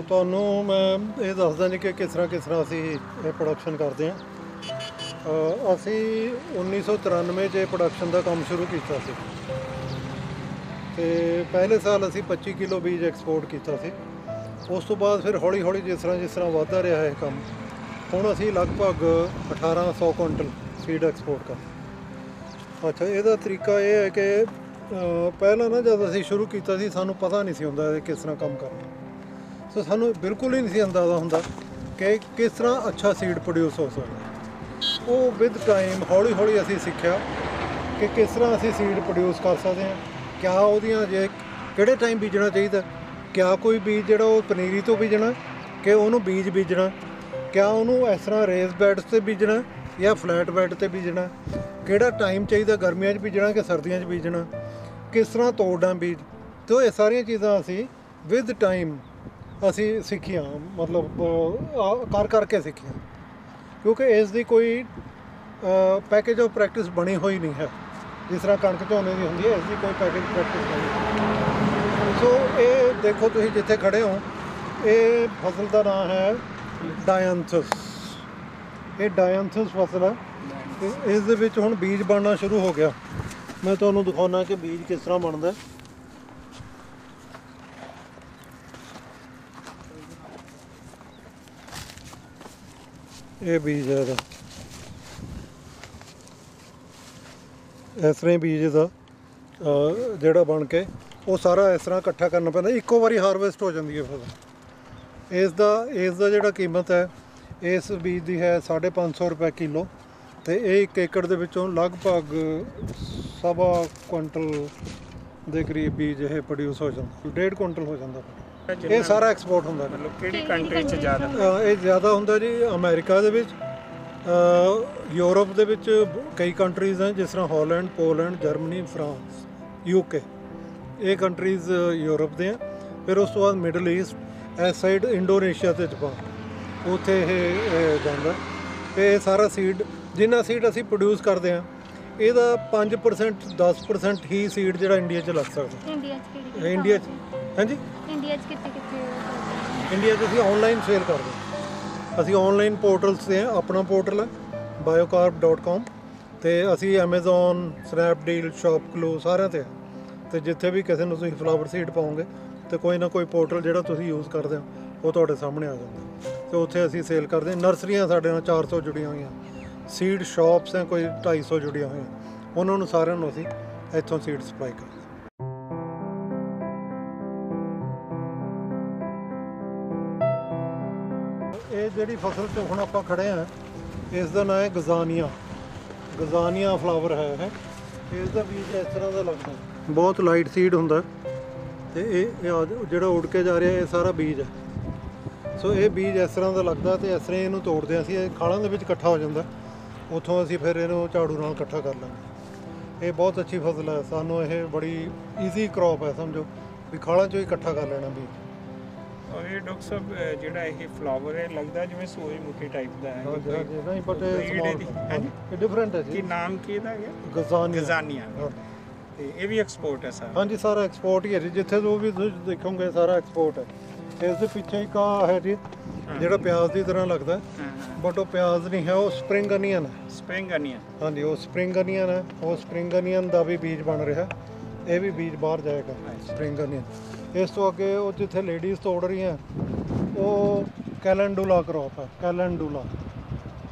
ਤੁਹਾਨੂੰ ਮੈਂ ਇਹ ਦੱਸਦਾ ਜੀ ਕਿ ਕਿਸ ਤਰ੍ਹਾਂ ਅਸੀਂ ਇਹ ਪ੍ਰੋਡਕਸ਼ਨ ਕਰਦੇ ਹਾਂ। ਅਸੀਂ 1993 'ਚ ਪ੍ਰੋਡਕਸ਼ਨ ਦਾ ਕੰਮ ਸ਼ੁਰੂ ਕੀਤਾ ਸੀ, ਅਤੇ ਪਹਿਲੇ ਸਾਲ ਅਸੀਂ 25 ਕਿਲੋ ਬੀਜ ਐਕਸਪੋਰਟ ਕੀਤਾ ਸੀ। ਉਸ ਤੋਂ ਬਾਅਦ ਫਿਰ ਹੌਲੀ ਹੌਲੀ ਜਿਸ ਤਰ੍ਹਾਂ ਵੱਧਦਾ ਰਿਹਾ ਇਹ ਕੰਮ, ਹੁਣ ਅਸੀਂ ਲਗਭਗ 1800 ਕੁਇੰਟਲ ਸੀਡ ਐਕਸਪੋਰਟ ਕਰਦੇ। ਅੱਛਾ, ਇਹਦਾ ਤਰੀਕਾ ਇਹ ਹੈ ਕਿ ਪਹਿਲਾਂ ਨਾ ਜਦ ਅਸੀਂ ਸ਼ੁਰੂ ਕੀਤਾ ਸੀ ਸਾਨੂੰ ਪਤਾ ਨਹੀਂ ਸੀ ਹੁੰਦਾ ਇਹ ਕਿਸ ਤਰ੍ਹਾਂ ਕੰਮ ਕਰਨਾ। ਸੋ ਸਾਨੂੰ ਬਿਲਕੁਲ ਹੀ ਨਹੀਂ ਸੀ ਅੰਦਾਜ਼ਾ ਹੁੰਦਾ ਕਿ ਕਿਸ ਤਰ੍ਹਾਂ ਅੱਛਾ ਸੀਡ ਪ੍ਰੋਡਿਊਸ ਹੋ ਸਕਦਾ। ਉਹ ਵਿਦ ਟਾਈਮ ਹੌਲੀ ਹੌਲੀ ਅਸੀਂ ਸਿੱਖਿਆ ਕਿ ਕਿਸ ਤਰ੍ਹਾਂ ਅਸੀਂ ਸੀਡ ਪ੍ਰੋਡਿਊਸ ਕਰ ਸਕਦੇ ਹਾਂ, ਕਿਆ ਉਹਦੀਆਂ ਕਿਹੜੇ ਟਾਈਮ ਬੀਜਣਾ ਚਾਹੀਦਾ, ਕਿਆ ਕੋਈ ਬੀਜ ਜਿਹੜਾ ਉਹ ਪਨੀਰੀ ਤੋਂ ਬੀਜਣਾ ਕਿ ਉਹਨੂੰ ਬੀਜ ਬੀਜਣਾ, ਕਿਆ ਉਹਨੂੰ ਇਸ ਤਰ੍ਹਾਂ ਰੇਜ਼ ਬੈਡਸ 'ਤੇ ਬੀਜਣਾ ਜਾਂ ਫਲੈਟ ਬੈਡ 'ਤੇ ਬੀਜਣਾ, ਕਿਹੜਾ ਟਾਈਮ ਚਾਹੀਦਾ, ਗਰਮੀਆਂ 'ਚ ਬੀਜਣਾ ਕਿ ਸਰਦੀਆਂ 'ਚ ਬੀਜਣਾ, ਕਿਸ ਤਰ੍ਹਾਂ ਤੋੜਨਾ ਬੀਜ। ਅਤੇ ਇਹ ਸਾਰੀਆਂ ਚੀਜ਼ਾਂ ਅਸੀਂ ਵਿਦ ਟਾਈਮ ਅਸੀਂ ਸਿੱਖੀਆਂ, ਮਤਲਬ ਕਰਕੇ ਸਿੱਖੀਆਂ, ਕਿਉਂਕਿ ਇਸ ਦੀ ਕੋਈ ਪੈਕੇਜ ਆਫ ਪ੍ਰੈਕਟਿਸ ਬਣੀ ਹੋਈ ਨਹੀਂ ਹੈ ਜਿਸ ਤਰ੍ਹਾਂ ਕਣਕ ਝੋਨੇ ਦੀ ਹੁੰਦੀ ਹੈ, ਇਸ ਦੀ ਕੋਈ ਪੈਕੇਜ ਪ੍ਰੈਕਟਿਸ ਨਹੀਂ। ਸੋ ਇਹ ਦੇਖੋ ਤੁਸੀਂ ਜਿੱਥੇ ਖੜ੍ਹੇ ਹੋ, ਇਹ ਫਸਲ ਦਾ ਨਾਂ ਹੈ ਡਾਇਆਂਥਸ। ਇਹ ਡਾਇਆਂਥਸ ਫਸਲ ਹੈ, ਇਸ ਦੇ ਵਿੱਚ ਹੁਣ ਬੀਜ ਬਣਨਾ ਸ਼ੁਰੂ ਹੋ ਗਿਆ। ਮੈਂ ਤੁਹਾਨੂੰ ਦਿਖਾਉਣਾ ਕਿ ਬੀਜ ਕਿਸ ਤਰ੍ਹਾਂ ਬਣਦਾ। ਇਹ ਬੀਜ ਹੈ ਇਹਦਾ, ਇਸ ਤਰ੍ਹਾਂ ਹੀ ਬੀਜ ਦਾ ਜਿਹੜਾ ਬਣ ਕੇ ਉਹ ਸਾਰਾ ਇਸ ਤਰ੍ਹਾਂ ਇਕੱਠਾ ਕਰਨਾ ਪੈਂਦਾ, ਇੱਕੋ ਵਾਰੀ ਹਾਰਵੈਸਟ ਹੋ ਜਾਂਦੀ ਹੈ ਫਸਲ। ਇਸ ਦਾ ਜਿਹੜਾ ਕੀਮਤ ਹੈ ਇਸ ਬੀਜ ਦੀ ਹੈ 550 ਰੁਪਏ ਕਿਲੋ, ਅਤੇ ਇਹ 1 ਏਕੜ ਦੇ ਵਿੱਚੋਂ ਲਗਭਗ 1.25 ਕੁਇੰਟਲ ਦੇ ਕਰੀਬ ਬੀਜ ਇਹ ਪ੍ਰੋਡਿਊਸ ਹੋ ਜਾਂਦਾ, 1.5 ਕੁਇੰਟਲ ਹੋ ਜਾਂਦਾ। ਇਹ ਸਾਰਾ ਐਕਸਪੋਰਟ ਹੁੰਦਾ। ਮਤਲਬ ਕਿਹੜੀ ਕੰਟਰੀ 'ਚ ਜ਼ਿਆਦਾ? ਇਹ ਜ਼ਿਆਦਾ ਹੁੰਦਾ ਜੀ ਅਮਰੀਕਾ ਦੇ ਵਿੱਚ, ਯੂਰਪ ਦੇ ਵਿੱਚ ਕਈ ਕੰਟਰੀਜ਼ ਹਨ ਜਿਸ ਤਰ੍ਹਾਂ Holland, Poland, Germany, France, UK, ਇਹ ਕੰਟਰੀਜ਼ ਯੂਰਪ ਦੇ ਆ। ਫਿਰ ਉਸ ਤੋਂ ਬਾਅਦ ਮਿਡਲ ਈਸਟ, ਇਸ ਸਾਈਡ ਇੰਡੋਨੇਸ਼ੀਆ ਅਤੇ ਜਾਪਾਨ, ਉੱਥੇ ਇਹ ਜਾਂਦਾ। ਅਤੇ ਇਹ ਸਾਰਾ ਸੀਡ, ਜਿੰਨਾ ਸੀਡ ਅਸੀਂ ਪ੍ਰੋਡਿਊਸ ਕਰਦੇ ਹਾਂ ਇਹਦਾ 5% 10% ਹੀ ਸੀਡ ਜਿਹੜਾ ਇੰਡੀਆ 'ਚ ਲੱਗ ਸਕਦਾ। ਇੰਡੀਆ 'ਚ ਹਾਂਜੀ, ਇੰਡੀਆ 'ਚ ਅਸੀਂ ਔਨਲਾਈਨ ਸੇਲ ਕਰਦੇ ਹਾਂ। ਅਸੀਂ ਔਨਲਾਈਨ ਪੋਰਟਲਸ 'ਤੇ ਆਪਣਾ ਪੋਰਟਲ ਹੈ biocarb.com, ਅਤੇ ਅਸੀਂ ਐਮਾਜ਼ੋਨ, ਸਨੈਪਡੀਲ, ਸ਼ੌਪਕਲੂ ਸਾਰਿਆਂ 'ਤੇ, ਅਤੇ ਜਿੱਥੇ ਵੀ ਕਿਸੇ ਨੂੰ ਤੁਸੀਂ ਫਲਾਵਰ ਸੀਡ ਪਾਓਗੇ ਅਤੇ ਕੋਈ ਨਾ ਕੋਈ ਪੋਰਟਲ ਜਿਹੜਾ ਤੁਸੀਂ ਯੂਜ਼ ਕਰਦੇ ਹੋ ਉਹ ਤੁਹਾਡੇ ਸਾਹਮਣੇ ਆ ਜਾਂਦਾ, ਅਤੇ ਉੱਥੇ ਅਸੀਂ ਸੇਲ ਕਰਦੇ ਹਾਂ। ਨਰਸਰੀਆਂ ਸਾਡੇ ਨਾਲ 400 ਜੁੜੀਆਂ ਹੋਈਆਂ, ਸੀਡ ਸ਼ਾਪਸ ਹੈ ਕੋਈ 250 ਜੁੜੀਆਂ ਹੋਈਆਂ, ਉਹਨਾਂ ਨੂੰ ਸਾਰਿਆਂ ਨੂੰ ਅਸੀਂ ਇੱਥੋਂ ਸੀਡ ਸਪਲਾਈ ਕਰਦੇ। ਇਹ ਜਿਹੜੀ ਫਸਲ 'ਤੇ ਹੁਣ ਆਪਾਂ ਖੜ੍ਹੇ ਹਾਂ ਇਸ ਦਾ ਨਾਂ ਹੈ ਗਜ਼ਾਨੀਆ ਫਲਾਵਰ ਹੈ ਇਹ। ਇਸ ਦਾ ਬੀਜ ਇਸ ਤਰ੍ਹਾਂ ਦਾ ਲੱਗਦਾ, ਬਹੁਤ ਲਾਈਟ ਸੀਡ ਹੁੰਦਾ, ਅਤੇ ਇਹ ਜਿਹੜਾ ਉੱਡ ਕੇ ਜਾ ਰਿਹਾ ਇਹ ਸਾਰਾ ਬੀਜ ਹੈ। ਸੋ ਇਹ ਬੀਜ ਇਸ ਤਰ੍ਹਾਂ ਦਾ ਲੱਗਦਾ, ਅਤੇ ਇਸ ਤਰ੍ਹਾਂ ਇਹਨੂੰ ਤੋੜਦੇ ਹਾਂ ਅਸੀਂ, ਇਹ ਖਾਲਾਂ ਦੇ ਵਿੱਚ ਇਕੱਠਾ ਹੋ ਜਾਂਦਾ, ਉੱਥੋਂ ਅਸੀਂ ਫਿਰ ਇਹਨੂੰ ਝਾੜੂ ਨਾਲ ਇਕੱਠਾ ਕਰ ਲਾਂਗੇ। ਇਹ ਬਹੁਤ ਅੱਛੀ ਫਸਲ ਹੈ, ਸਾਨੂੰ ਇਹ ਬੜੀ ਈਜ਼ੀ ਕ੍ਰੌਪ ਹੈ, ਸਮਝੋ ਵੀ ਖਾਲਾਂ 'ਚੋਂ ਹੀ ਇਕੱਠਾ ਕਰ ਲੈਣਾ ਬੀਜ। ਔਰ ਇਹ ਡਾਕਟਰ ਸਾਹਿਬ ਜਿਹੜਾ ਇਹ ਫਲਾਵਰ ਹੈ ਲੱਗਦਾ ਜਿਵੇਂ ਸੂਰਜਮੁਖੀ ਟਾਈਪ ਦਾ ਹੈ। ਨਹੀਂ, ਬਟ ਇਹ ਡਿਫਰੈਂਟ ਹੈ ਜੀ। ਕੀ ਨਾਮ ਕੀ ਇਹਦਾ ਹੈ? ਗਜ਼ਾਨੀਆ। ਤੇ ਇਹ ਵੀ ਐਕਸਪੋਰਟ ਹੈ ਸਾਰਾ? ਹਾਂਜੀ, ਸਾਰਾ ਐਕਸਪੋਰਟ ਹੀ ਹੈ ਜੀ, ਜਿੱਥੇ ਜੋ ਵੀ ਤੁਸੀਂ ਦੇਖੋਗੇ ਸਾਰਾ ਐਕਸਪੋਰਟ ਹੈ। ਇਸ ਦੇ ਪਿੱਛੇ ਇੱਕ ਆ ਹੈ ਜੀ ਜਿਹੜਾ ਪਿਆਜ਼ ਦੀ ਤਰ੍ਹਾਂ ਲੱਗਦਾ, ਬਟ ਉਹ ਪਿਆਜ਼ ਨਹੀਂ ਹੈ, ਉਹ ਸਪਰਿੰਗ ਅਨੀਅਨ ਹੈ। Spring onion? ਹਾਂਜੀ, ਉਹ ਸਪਰਿੰਗ ਅਨੀਅਨ ਹੈ। ਉਹ ਸਪਰਿੰਗ ਅਨੀਅਨ ਦਾ ਵੀ ਬੀਜ ਬਣ ਰਿਹਾ, ਇਹ ਵੀ ਬੀਜ ਬਾਹਰ ਜਾਏਗਾ, ਸਪਰਿੰਗ ਅਨੀਅਨ। ਇਸ ਤੋਂ ਅੱਗੇ ਉਹ ਜਿੱਥੇ ਲੇਡੀਜ਼ ਤੋੜ ਰਹੀਆਂ ਉਹ ਕੈਲੈਂਡੂਲਾ ਕ੍ਰੌਪ ਹੈ,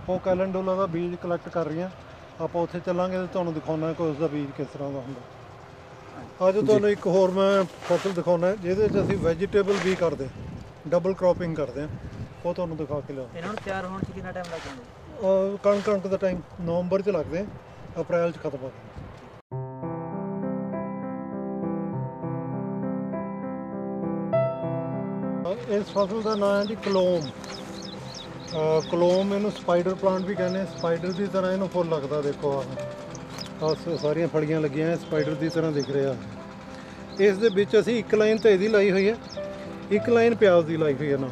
ਉਹ ਕੈਲੈਂਡੂਲਾ ਦਾ ਬੀਜ ਕਲੈਕਟ ਕਰ ਰਹੀਆਂ। ਆਪਾਂ ਉੱਥੇ ਚੱਲਾਂਗੇ ਅਤੇ ਤੁਹਾਨੂੰ ਦਿਖਾਉਣਾ ਕਿ ਉਸ ਦਾ ਬੀਜ ਕਿਸ ਤਰ੍ਹਾਂ ਦਾ ਹੁੰਦਾ। ਅੱਜ ਤੁਹਾਨੂੰ ਇੱਕ ਹੋਰ ਮੈਂ ਫਸਲ ਦਿਖਾਉਣਾ ਜਿਹਦੇ 'ਚ ਅਸੀਂ ਵੈਜੀਟੇਬਲ ਵੀ ਕਰਦੇ, ਡਬਲ ਕ੍ਰੌਪਿੰਗ ਕਰਦੇ ਹਾਂ, ਉਹ ਤੁਹਾਨੂੰ ਦਿਖਾ ਕੇ ਲਿਆਓ। ਇਹਨਾਂ ਨੂੰ ਤਿਆਰ ਹੋਣ 'ਚ ਕਿੰਨਾ ਟਾਈਮ ਲੱਗ ਜਾਂਦਾ? ਕਣਕ ਦਾ ਟਾਈਮ ਨਵੰਬਰ 'ਚ ਲੱਗਦੇ, ਅਪ੍ਰੈਲ 'ਚ ਖਤਮ ਹੋ ਜਾਂਦਾ। ਇਸ ਫਸਲ ਦਾ ਨਾਮ ਹੈ ਜੀ ਕਲੋਮ। ਇਹਨੂੰ ਸਪਾਈਡਰ ਪਲਾਂਟ ਵੀ ਕਹਿੰਦੇ, ਸਪਾਈਡਰ ਦੀ ਤਰ੍ਹਾਂ ਇਹਨੂੰ ਫੁੱਲ ਲੱਗਦਾ। ਦੇਖੋ ਆਹ ਸਾਰੀਆਂ ਫਲੀਆਂ ਲੱਗੀਆਂ ਸਪਾਈਡਰ ਦੀ ਤਰ੍ਹਾਂ ਦਿਖ ਰਿਹਾ। ਇਸ ਦੇ ਵਿੱਚ ਅਸੀਂ ਇੱਕ ਲਾਈਨ ਤਾਂ ਇਹਦੀ ਲਾਈ ਹੋਈ ਹੈ, ਇੱਕ ਲਾਈਨ ਪਿਆਜ਼ ਦੀ ਲਾਈ ਹੋਈ ਹੈ ਨਾ।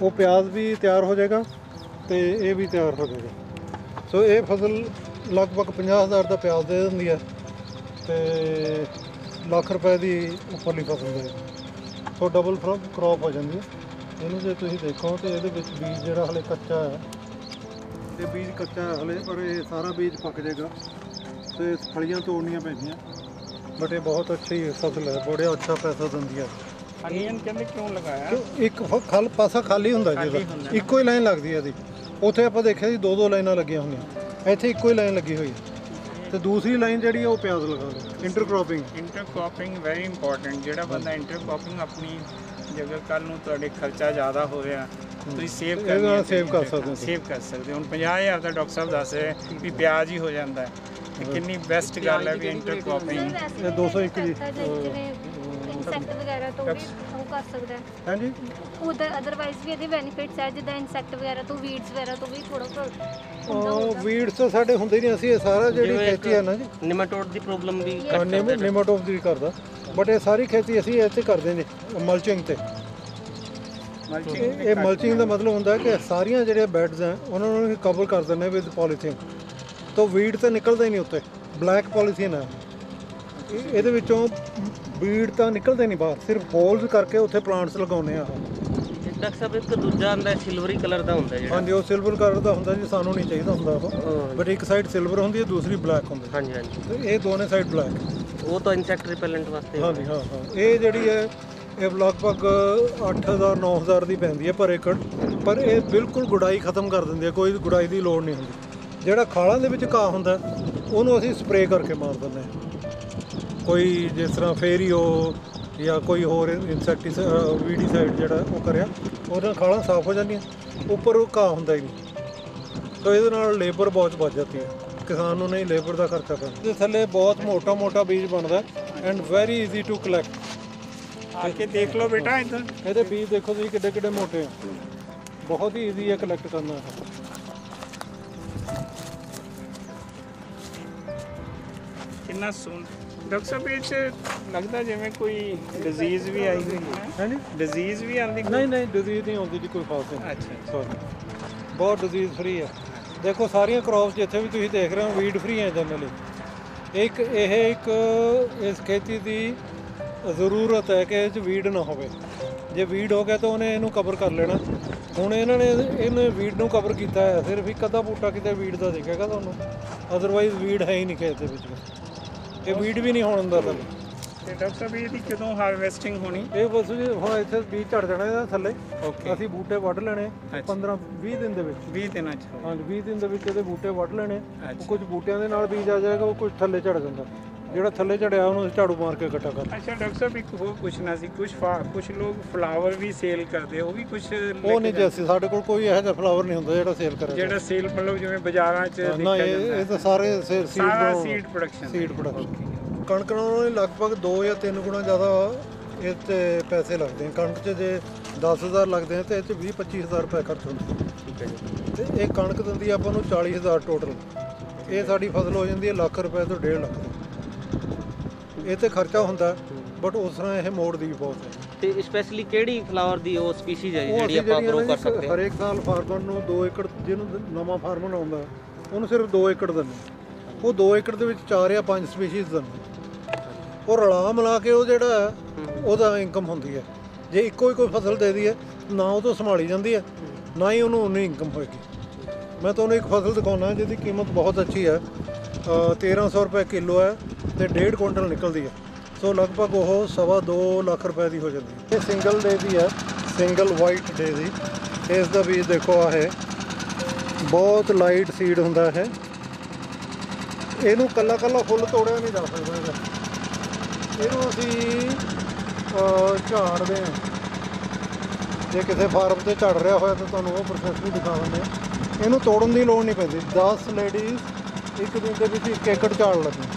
ਉਹ ਪਿਆਜ਼ ਵੀ ਤਿਆਰ ਹੋ ਜਾਏਗਾ ਅਤੇ ਇਹ ਵੀ ਤਿਆਰ ਹੋ ਜਾਏਗਾ। ਸੋ ਇਹ ਫਸਲ ਲਗਭਗ 50,000 ਦਾ ਪਿਆਜ਼ ਦੇ ਦਿੰਦੀ ਹੈ ਅਤੇ ਲੱਖ ਰੁਪਏ ਦੀ ਉੱਪਰਲੀ ਫਸਲ ਦੇ। ਸੋ ਡਬਲ ਕ੍ਰੌਪ ਹੋ ਜਾਂਦੀ ਹੈ। ਇਹਨੂੰ ਜੇ ਤੁਸੀਂ ਦੇਖੋ ਤਾਂ ਇਹਦੇ ਵਿੱਚ ਬੀਜ ਜਿਹੜਾ ਹਲੇ ਕੱਚਾ ਹੈ, ਇਹ ਬੀਜ ਕੱਚਾ ਹੈ ਹਲੇ, ਪਰ ਇਹ ਸਾਰਾ ਬੀਜ ਪੱਕ ਜਾਏਗਾ ਅਤੇ ਫਲੀਆਂ ਤੋੜਨੀਆਂ ਪੈਂਦੀਆਂ। ਬਟ ਇਹ ਬਹੁਤ ਅੱਛੀ ਫਸਲ ਹੈ, ਬੜਾ ਅੱਛਾ ਪੈਸਾ ਦਿੰਦੀ ਹੈ। ਅਨੀਅਨ ਕਹਿੰਦੇ ਕਿਉਂ ਲਗਾਇਆ? ਇੱਕ ਪਾਸਾ ਖਾਲੀ ਹੁੰਦਾ ਜੀ ਇਹਦਾ, ਇੱਕੋ ਹੀ ਲਾਈਨ ਲੱਗਦੀ ਹੈ ਇਹਦੀ। ਉੱਥੇ ਆਪਾਂ ਦੇਖਿਆ ਜੀ 2-2 ਲਾਈਨਾਂ ਲੱਗੀਆਂ ਹੋਈਆਂ, ਇੱਥੇ ਇੱਕੋ ਹੀ ਲਾਈਨ ਲੱਗੀ ਹੋਈ ਹੈ, ਅਤੇ ਦੂਸਰੀ ਲਾਈਨ ਜਿਹੜੀ ਉਹ ਪਿਆਜ਼ ਲਗਾ ਲਓ। ਇੰਟਰਕ੍ਰੌਪਿੰਗ ਵੈਰੀ ਇੰਪੋਰਟੈਂਟ। ਜਿਹੜਾ ਬੰਦਾ ਇੰਟਰਕ੍ਰੌਪਿੰਗ ਆਪਣੀ ਜੇਕਰ ਕੱਲ੍ਹ ਨੂੰ ਤੁਹਾਡੇ ਖਰਚਾ ਜ਼ਿਆਦਾ ਹੋ ਰਿਹਾ ਤੁਸੀਂ ਸੇਵ ਕਰ ਸਕਦੇ ਹੋ। ਹੁਣ 50,000 ਦਾ ਡਾਕਟਰ ਸਾਹਿਬ ਦੱਸ ਰਹੇ ਵੀ ਪਿਆਜ਼ ਹੀ ਹੋ ਜਾਂਦਾ ਹੈ। ਕਿੰਨੀ ਬੈਸਟ ਗੱਲ ਹੈ ਵੀ ਇੰਟਰਕ੍ਰੌਪਿੰਗ। ਇਹ 201 ਜੀ ਇਨਸੈਕਟ ਵਗੈਰਾ ਤੋਂ ਵੀ ਉਹ ਕਰ ਸਕਦਾ ਹੈ। ਹਾਂਜੀ, ਉਧਰ ਅਦਰਵਾਈਜ਼ ਵੀ ਇਹਦੇ ਬੈਨੀਫਿਟਸ ਹੈ, ਜਿੱਦਾਂ ਇਨਸੈਕਟ ਵਗੈਰਾ ਤੋਂ, ਵੀਡਸ ਵਗੈਰਾ ਤੋਂ ਵੀ ਥੋੜਾ ਵੀਡਸ ਤਾਂ ਸਾਡੇ ਹੁੰਦੇ ਨਹੀਂ। ਅਸੀਂ ਇਹ ਸਾਰਾ ਜਿਹੜੀ ਖੇਤੀ ਹੈ ਨਾ ਜੀ, ਨਿਮਾਟੋਡ ਦੀ ਪ੍ਰੋਬਲਮ ਵੀ ਨਿਮਾਟੋਡ ਦੀ ਕਰਦਾ, ਬਟ ਇਹ ਸਾਰੀ ਖੇਤੀ ਅਸੀਂ ਇਹ 'ਤੇ ਕਰਦੇ ਨੇ ਮਲਚਿੰਗ 'ਤੇ। ਇਹ ਮਲਚਿੰਗ ਦਾ ਮਤਲਬ ਹੁੰਦਾ ਕਿ ਸਾਰੀਆਂ ਜਿਹੜੀਆਂ ਬੈਡਸ ਹੈ ਉਹਨਾਂ ਨੂੰ ਅਸੀਂ ਕਵਰ ਕਰ ਦਿੰਦੇ ਵਿਦ ਪੋਲੀਥੀਨ, ਤਾਂ ਵੀਡ ਤਾਂ ਨਿਕਲਦਾ ਹੀ ਨਹੀਂ ਉੱਤੇ। ਬਲੈਕ ਪੋਲੀਥੀਨ ਹੈ, ਇਹਦੇ ਵਿੱਚੋਂ ਵੀਡ ਤਾਂ ਨਿਕਲਦੇ ਨਹੀਂ ਬਾਹਰ, ਸਿਰਫ ਹੋਲਸ ਕਰਕੇ ਉੱਥੇ ਪਲਾਂਟਸ ਲਗਾਉਂਦੇ ਆ। ਡਾਕਟਰ ਸਾਹਿਬ ਇੱਕ ਦੂਜਾ ਆਉਂਦਾ ਸਿਲਵਰੀ ਕਲਰ ਦਾ ਹੁੰਦਾ ਜਿਹੜਾ? ਹਾਂਜੀ, ਉਹ ਸਿਲਵਰ ਕਲਰ ਦਾ ਹੁੰਦਾ ਜੀ, ਸਾਨੂੰ ਨਹੀਂ ਚਾਹੀਦਾ ਹੁੰਦਾ ਉਹ, ਬਟ ਇੱਕ ਸਾਈਡ ਸਿਲਵਰ ਹੁੰਦੀ ਹੈ, ਦੂਸਰੀ ਬਲੈਕ ਹੁੰਦੀ ਹੈ। ਹਾਂਜੀ ਹਾਂਜੀ, ਇਹ ਦੋਨੇ ਸਾਈਡ ਬਲੈਕ। ਉਹ ਤਾਂ ਇਨਸੈਕਟ ਰਿਪੈਲੈਂਟ ਵਾਸਤੇ? ਹਾਂਜੀ ਇਹ ਜਿਹੜੀ ਹੈ ਇਹ ਲਗਭਗ 8,000-9,000 ਦੀ ਪੈਂਦੀ ਹੈ ਪਰ ਏਕੜ, ਪਰ ਇਹ ਬਿਲਕੁਲ ਗੁਡਾਈ ਖਤਮ ਕਰ ਦਿੰਦੀ ਹੈ, ਕੋਈ ਗੁਡਾਈ ਦੀ ਲੋੜ ਨਹੀਂ ਹੁੰਦੀ। ਜਿਹੜਾ ਖਾਲਾਂ ਦੇ ਵਿੱਚ ਘਾਹ ਹੁੰਦਾ ਉਹਨੂੰ ਅਸੀਂ ਸਪਰੇਅ ਕਰਕੇ ਮਾਰ ਦਿੰਦੇ ਹਾਂ, ਕੋਈ ਜਿਸ ਤਰ੍ਹਾਂ ਫੇਰੀਓ ਜਾਂ ਕੋਈ ਹੋਰ ਇਨਸੈਕਟੀਸਾਈਡ ਵੀਡੀਸਾਈਡ ਜਿਹੜਾ ਉਹ ਕਰਿਆ, ਉਹਦੇ ਨਾਲ ਖਾਲਾਂ ਸਾਫ਼ ਹੋ ਜਾਂਦੀਆਂ, ਉੱਪਰ ਉਹ ਘਾਹ ਹੁੰਦਾ ਹੀ ਨਹੀਂ। ਤਾਂ ਇਹਦੇ ਨਾਲ ਲੇਬਰ ਬਹੁਤ ਬਚ ਜਾਂਦੀ ਹੈ, ਕਿਸਾਨ ਨੂੰ ਨਹੀਂ ਲੇਬਰ ਦਾ ਖਰਚਾ ਪੈਂਦਾ। ਇਹਦੇ ਥੱਲੇ ਬਹੁਤ ਮੋਟਾ ਮੋਟਾ ਬੀਜ ਬਣਦਾ and very easy to collect. ਆ ਕੇ ਦੇਖ ਲਓ ਬੇਟਾ ਇੱਧਰ, ਇਹਦੇ ਬੀਜ ਦੇਖੋ ਤੁਸੀਂ ਕਿੱਡੇ ਕਿੱਡੇ ਮੋਟੇ ਆ, ਬਹੁਤ ਹੀ ਈਜ਼ੀ ਹੈ ਕਲੈਕਟ ਕਰਨਾ। ਕਿੰਨਾ ਸੋਹਣਾ। ਡਾਕਟਰ ਸਾਹਿਬ ਇਹ 'ਚ ਲੱਗਦਾ ਜਿਵੇਂ ਕੋਈ ਡਿਜ਼ੀਜ਼ ਵੀ ਆਈ ਹੋਈ ਹੈ। ਹਾਂਜੀ, ਡਿਜ਼ੀਜ਼ ਵੀ ਆਉਂਦੀ? ਨਹੀਂ ਨਹੀਂ, ਡਿਜ਼ੀਜ਼ ਨਹੀਂ ਆਉਂਦੀ ਜੀ, ਕੋਈ ਖਾਸ ਨਹੀਂ। ਅੱਛਾ, ਸੌਰੀ, ਬਹੁਤ ਡਿਜ਼ੀਜ਼ ਫਰੀ ਹੈ। ਦੇਖੋ ਸਾਰੀਆਂ ਕ੍ਰੌਪਸ ਜਿੱਥੇ ਵੀ ਤੁਸੀਂ ਦੇਖ ਰਹੇ ਹੋ ਵੀਡ ਫਰੀ ਹੈ ਜਨਰਲੀ। ਇੱਕ ਇਸ ਖੇਤੀ ਦੀ ਜ਼ਰੂਰਤ ਹੈ ਕਿ ਇਹ 'ਚ ਵੀਡ ਨਾ ਹੋਵੇ। ਜੇ ਵੀਡ ਹੋ ਗਿਆ ਤਾਂ ਉਹਨੇ ਇਹਨੂੰ ਕਵਰ ਕਰ ਲੈਣਾ। ਹੁਣ ਇਹਨਾਂ ਨੇ ਇਹਨੇ ਵੀਡ ਨੂੰ ਕਵਰ ਕੀਤਾ ਹੈ, ਸਿਰਫ ਇੱਕ ਅੱਧਾ ਬੂਟਾ ਕਿਤੇ ਵੀਡ ਦਾ ਦਿਖੇਗਾ ਤੁਹਾਨੂੰ, ਅਦਰਵਾਈਜ਼ ਵੀਡ ਹੈ ਹੀ ਨਹੀਂ ਖੇਤ ਦੇ ਵਿੱਚ। ਇਹ ਵੀਡ ਵੀ ਨਹੀਂ ਹੋਣ ਦਿੰਦਾ ਥੱਲੇ। ਤੇ ਡਾਕਟਰ ਸਾਹਿਬ ਇਹਦੀ ਕਦੋਂ ਹਾਰਵੈਸਟਿੰਗ ਹੋਣੀ? ਇਹ ਬਸ ਜੀ ਹੁਣ ਇੱਥੇ ਬੀਜ ਝੜ ਜਾਣਾ ਇਹਦਾ ਥੱਲੇ। ਓਕੇ, ਅਸੀਂ ਬੂਟੇ ਵੱਢ ਲੈਣੇ 15-20 ਦਿਨ ਦੇ ਵਿੱਚ। 20 ਦਿਨਾਂ 'ਚ? ਹਾਂਜੀ, 20 ਦਿਨ ਦੇ ਵਿੱਚ ਇਹਦੇ ਬੂਟੇ ਵੱਢ ਲੈਣੇ। ਅੱਛਾ। ਕੁਝ ਬੂਟਿਆਂ ਦੇ ਨਾਲ ਬੀਜ ਆ ਜਾਏਗਾ, ਉਹ ਕੁਝ ਥੱਲੇ ਝੜ ਜਾਂਦਾ। ਜਿਹੜਾ ਥੱਲੇ ਝੜਿਆ ਉਹਨੂੰ ਝਾੜੂ ਮਾਰ ਕੇ ਇਕੱਠਾ ਕਰ। ਅੱਛਾ ਡਾਕਟਰ ਸਾਹਿਬ ਇੱਕ ਹੋਰ ਪੁੱਛਣਾ ਸੀ, ਕੁਝ ਲੋਕ ਫਲਾਵਰ ਵੀ ਸੇਲ ਕਰਦੇ, ਉਹ ਵੀ ਕੁਝ? ਉਹ ਨਹੀਂ ਜੀ, ਅਸੀਂ ਸਾਡੇ ਕੋਲ ਕੋਈ ਇਹੋ ਜਿਹਾ ਫਲਾਵਰ ਨਹੀਂ ਹੁੰਦਾ ਜਿਹੜਾ ਸੇਲ ਕਰੇ। ਜਿਹੜਾ ਸੇਲ ਮਤਲਬ ਜਿਵੇਂ ਬਾਜ਼ਾਰਾਂ 'ਚ ਨਾ, ਇਹ ਤਾਂ ਸਾਰੇ ਸੀਡ ਪ੍ਰੋਡਕਸ਼ਨ। Seed production. ਕਣਕ ਨਾਲੋਂ ਲਗਭਗ 2 ਜਾਂ 3 ਗੁਣਾ ਜ਼ਿਆਦਾ ਇਹ 'ਤੇ ਪੈਸੇ ਲੱਗਦੇ ਆ। ਕਣਕ 'ਚ ਜੇ 10,000 ਲੱਗਦੇ ਆ ਤਾਂ ਇਹ 'ਚ 20-25 ਹਜ਼ਾਰ ਰੁਪਏ ਖਰਚ ਹੁੰਦਾ। ਠੀਕ ਹੈ ਜੀ। ਅਤੇ ਇਹ ਕਣਕ ਦਿੰਦੀ ਆਪਾਂ ਨੂੰ 40,000 ਟੋਟਲ। ਇਹ ਸਾਡੀ ਫਸਲ ਹੋ ਜਾਂਦੀ ਹੈ ਲੱਖ ਰੁਪਏ ਤੋਂ 1.5 ਲੱਖ। ਇਹ ਤੇ ਖਰਚਾ ਹੁੰਦਾ, ਬਟ ਉਸ ਤਰ੍ਹਾਂ ਇਹ ਮੋੜਦੀ ਵੀ ਬਹੁਤ ਹੈ। ਤੇ ਸਪੈਸ਼ਲੀ ਕਿਹੜੀ ਫਲਾਵਰ ਦੀ ਉਹ ਸਪੀਸੀਜ਼ ਹੈ ਜਿਹੜੀ ਆਪਾਂ ਗਰੋ ਕਰ ਸਕਦੇ ਹਾਂ? ਹਰੇਕ ਸਾਲ ਫਾਰਮਰ ਨੂੰ 2 ਏਕੜ, ਜਿਹਨੂੰ ਨਵਾਂ ਫਾਰਮਰ ਆਉਂਦਾ ਉਹਨੂੰ ਸਿਰਫ 2 ਏਕੜ ਦਿੰਦੇ। ਉਹ 2 ਏਕੜ ਦੇ ਵਿੱਚ 4 ਜਾਂ 5 ਸਪੀਸੀਜ਼ ਦਿੰਦੇ। ਉਹ ਰਲਾ ਮਿਲਾ ਕੇ ਉਹ ਜਿਹੜਾ ਉਹਦਾ ਇਨਕਮ ਹੁੰਦੀ ਹੈ। ਜੇ ਇੱਕੋ ਹੀ ਕੋਈ ਫਸਲ ਦੇ ਦੀ ਹੈ ਨਾ ਉਹ ਤੋਂ ਸੰਭਾਲੀ ਜਾਂਦੀ ਹੈ, ਨਾ ਹੀ ਉਹਨੂੰ ਉਨੀ ਇਨਕਮ ਹੋਏਗੀ। ਮੈਂ ਤੁਹਾਨੂੰ ਇੱਕ ਫਸਲ ਦਿਖਾਉਣਾ ਜਿਹਦੀ ਕੀਮਤ ਬਹੁਤ ਅੱਛੀ ਹੈ, 1300 ਰੁਪਏ ਕਿਲੋ ਹੈ ਅਤੇ 1.5 ਕੁਇੰਟਲ ਨਿਕਲਦੀ ਹੈ। ਸੋ ਲਗਭਗ ਉਹ 2.25 ਲੱਖ ਰੁਪਏ ਦੀ ਹੋ ਜਾਂਦੀ ਹੈ। ਇਹ ਸਿੰਗਲ ਡੇ ਦੀ ਹੈ, ਸਿੰਗਲ ਵਾਈਟ ਡੇ ਦੀ। ਇਸ ਦਾ ਬੀਜ ਦੇਖੋ ਆ ਹੈ, ਬਹੁਤ ਲਾਈਟ ਸੀਡ ਹੁੰਦਾ ਹੈ। ਇਹਨੂੰ ਕੱਲਾ ਫੁੱਲ ਤੋੜਿਆ ਨਹੀਂ ਜਾ ਸਕਦਾ ਇਹਦਾ। ਇਹਨੂੰ ਅਸੀਂ ਝਾੜਦੇ ਹਾਂ। ਜੇ ਕਿਸੇ ਫਾਰਮ 'ਤੇ ਝੜ ਰਿਹਾ ਹੋਇਆ ਤਾਂ ਤੁਹਾਨੂੰ ਉਹ ਪ੍ਰੋਸੈਸ ਵੀ ਦਿਖਾ ਦਿੰਦੇ ਹਾਂ। ਇਹਨੂੰ ਤੋੜਨ ਦੀ ਲੋੜ ਨਹੀਂ ਪੈਂਦੀ। 10 ਲੇਡੀਜ਼ ਇੱਕ ਦਿਨ ਦੇ ਵਿੱਚ 1 ਏਕੜ ਝਾੜ ਲੈਂਦੀਆਂ।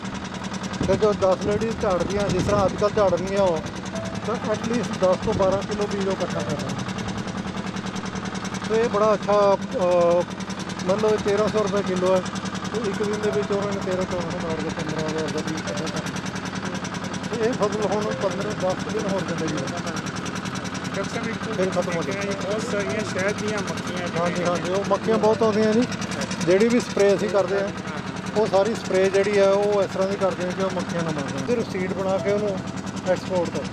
ਅਤੇ ਜੋ 10 ਲੇਡੀਜ਼ ਝਾੜਦੀਆਂ, ਜਿਸ ਤਰ੍ਹਾਂ ਅੱਜ ਕੱਲ੍ਹ ਝਾੜ ਰਹੀਆਂ ਉਹ, ਤਾਂ ਐਟਲੀਸਟ 10 ਤੋਂ 12 ਕਿਲੋ ਬੀਜ ਉਹ ਇਕੱਠਾ ਕਰਦਾ। ਅਤੇ ਇਹ ਬੜਾ ਅੱਛਾ, ਮਤਲਬ 1300 ਰੁਪਏ ਕਿਲੋ ਹੈ। ਅਤੇ ਇੱਕ ਦਿਨ ਦੇ ਵਿੱਚ ਉਹਨਾਂ ਨੇ 1300 ਮਾਰ ਕੇ 15,000 ਦਾ ਬੀਜ ਇਕੱਠਾ ਕਰਦਾ। ਇਹ ਫਸਲ ਹੁਣ 15-10 ਦਿਨ ਹੋਰ ਜ਼ਿੰਦਗੀ ਹੈ, ਫਿਰ ਖਤਮ ਹੋ ਜਾਏਗੀ। ਬਹੁਤ ਸਾਰੀਆਂ ਸ਼ਹਿਦ ਦੀਆਂ ਮੱਖੀਆਂ। ਹਾਂਜੀ, ਉਹ ਮੱਖੀਆਂ ਬਹੁਤ ਆਉਂਦੀਆਂ ਜੀ। ਜਿਹੜੀ ਵੀ ਸਪਰੇਅ ਅਸੀਂ ਕਰਦੇ ਹਾਂ ਉਹ ਸਾਰੀ ਸਪਰੇਅ ਜਿਹੜੀ ਹੈ ਉਹ ਇਸ ਤਰ੍ਹਾਂ ਦੀ ਕਰਦੇ ਹਾਂ ਕਿ ਉਹ ਮੱਖੀਆਂ ਨਾ ਮਾਰਨ। ਸਿਰਫ ਸੀਡ ਬਣਾ ਕੇ ਉਹਨੂੰ ਐਕਸਪੋਰਟ ਕਰ।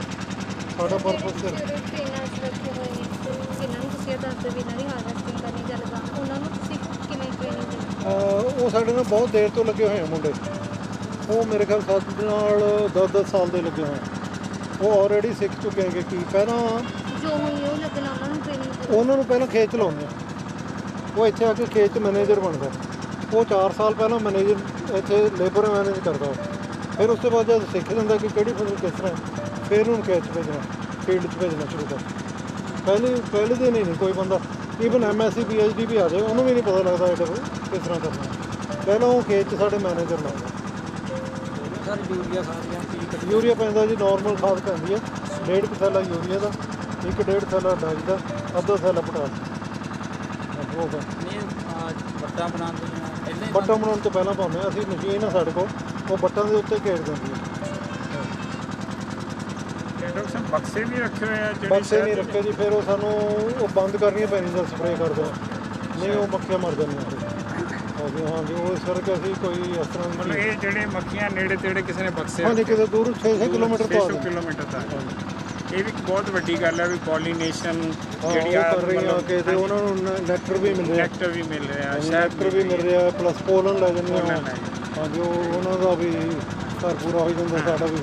ਸਾਡਾ ਪਰਪਸ ਸਿਰਫ ਟ੍ਰੇਨਰਸ ਰੱਖੇ ਹੋਏ ਨੇ, ਜਿਨ੍ਹਾਂ ਨੂੰ ਤੁਸੀਂ ਦੱਸਦੇ ਵੀ ਇਹਨਾਂ ਦੀ ਹਾਰਵੈਸਟਿੰਗ ਕਰਨੀ ਜਾਂ ਲਗਾਉਣਾ, ਉਹਨਾਂ ਨੂੰ ਤੁਸੀਂ ਕਿਵੇਂ ਟ੍ਰੇਨਿੰਗ ਦਿੰਦੇ? ਉਹ ਸਾਡੇ ਨਾਲ ਬਹੁਤ ਦੇਰ ਤੋਂ ਲੱਗੇ ਹੋਏ ਆ ਮੁੰਡੇ। ਉਹ ਮੇਰੇ ਖਿਆਲ ਸਾਡੇ ਨਾਲ 10-10 ਸਾਲ ਦੇ ਲੱਗੇ ਹੋਏ। ਉਹ ਆਲਰੇਡੀ ਸਿੱਖ ਚੁੱਕੇ ਹੈਗੇ ਕਿ ਪਹਿਲਾਂ ਜੋ ਹੋਈ ਉਹ ਲੱਗਣਾ ਉਹਨਾਂ ਨੂੰ ਟ੍ਰੇਨਿੰਗ। ਉਹਨਾਂ ਨੂੰ ਪਹਿਲਾਂ ਖੇਤ ਚਲਾਉਂਦੇ ਆ। ਉਹ ਇੱਥੇ ਆ ਕੇ ਖੇਤ 'ਚ ਮੈਨੇਜਰ ਬਣਦਾ। ਉਹ 4 ਸਾਲ ਪਹਿਲਾਂ ਮੈਨੇਜਰ ਇੱਥੇ ਲੇਬਰ ਮੈਨੇਜ ਕਰਦਾ। ਫਿਰ ਉਸ ਤੋਂ ਬਾਅਦ ਜਦ ਸਿੱਖ ਜਾਂਦਾ ਕਿ ਕਿਹੜੀ ਫਸਲ ਕਿਸ ਤਰ੍ਹਾਂ, ਫਿਰ ਉਹਨੂੰ ਖੇਤ 'ਚ ਭੇਜਣਾ, ਫੀਲਡ 'ਚ ਭੇਜਣਾ ਸ਼ੁਰੂ ਕਰ। ਪਹਿਲੇ ਦਿਨ ਹੀ ਨਹੀਂ ਕੋਈ ਬੰਦਾ, ਈਵਨ MSc PhD ਵੀ ਆ ਜਾਏ ਉਹਨੂੰ ਵੀ ਨਹੀਂ ਪਤਾ ਲੱਗਦਾ ਇਹਦਾ ਕਿਸ ਤਰ੍ਹਾਂ ਕਰਨਾ। ਪਹਿਲਾਂ ਉਹ ਖੇਤ 'ਚ ਸਾਡੇ ਮੈਨੇਜਰ ਲਾਉਂਦਾ। ਸਰ ਯੂਰੀਆ ਪੈਂਦਾ ਜੀ, ਨਾਰਮਲ ਖਾਦ ਪੈਂਦੀ ਹੈ। 1.5 ਥੈਲਾ ਯੂਰੀਆ ਦਾ, 1.5 ਥੈਲਾ ਡਾਈ ਦਾ, ਅੱਧਾ ਥੈਲਾ ਪੋਟਾਸ਼। ਬੱਟਾਂ ਬਣਾਉਣ ਤੋਂ ਪਹਿਲਾਂ ਪਾਉਂਦੇ ਹਾਂ ਅਸੀਂ। ਮਸ਼ੀਨ ਆ ਸਾਡੇ ਕੋਲ, ਉਹ ਬੱਟਾਂ ਦੇ ਉੱਤੇ ਘੇਰ ਦਿੰਦੀ ਹੈ। ਬਕਸੇ ਵੀ ਰੱਖੇ ਹੋਏ ਆ? ਬਕਸੇ ਨਹੀਂ ਰੱਖੇ ਜੀ, ਫਿਰ ਉਹ ਸਾਨੂੰ ਉਹ ਬੰਦ ਕਰਨੀਆਂ ਪੈਣੀਆਂ ਜਦ ਸਪਰੇਅ ਕਰਦੇ ਹਾਂ, ਨਹੀਂ ਉਹ ਮੱਖੀਆਂ ਮਰ ਜਾਂਦੀਆਂ। ਹਾਂਜੀ, ਉਹ ਇਸ ਕਰਕੇ ਅਸੀਂ ਕੋਈ ਇਸ ਤਰ੍ਹਾਂ ਮਤਲਬ ਇਹ ਜਿਹੜੇ ਮੱਖੀਆਂ ਨੇੜੇ ਤੇੜੇ ਕਿਸੇ ਨੇ ਬਕਸੇ? ਹਾਂਜੀ, ਕਿਤੇ ਦੂਰ 600 ਕਿਲੋਮੀਟਰ ਤੋਂ 600 ਕਿਲੋਮੀਟਰ ਤੱਕ। ਇਹ ਵੀ ਬਹੁਤ ਵੱਡੀ ਗੱਲ ਹੈ ਵੀ ਪੋਲੀਨੇਸ਼ਨ ਜਿਹੜੀ ਆ ਕਰ ਰਹੀ ਆ ਕਿ ਉਹਨਾਂ ਨੂੰ ਨੈਕਟਰ ਵੀ ਮਿਲ ਰਿਹਾ, ਨੈਕਟਰ ਵੀ ਮਿਲ ਰਿਹਾ, ਪਲੱਸ ਪੋਲਨ ਲੈ ਜਾਂਦੇ ਆ। ਹਾਂਜੀ, ਉਹਨਾਂ ਦਾ ਵੀ ਘਰ ਪੂਰਾ ਹੋ ਜਾਂਦਾ, ਸਾਡਾ ਵੀ।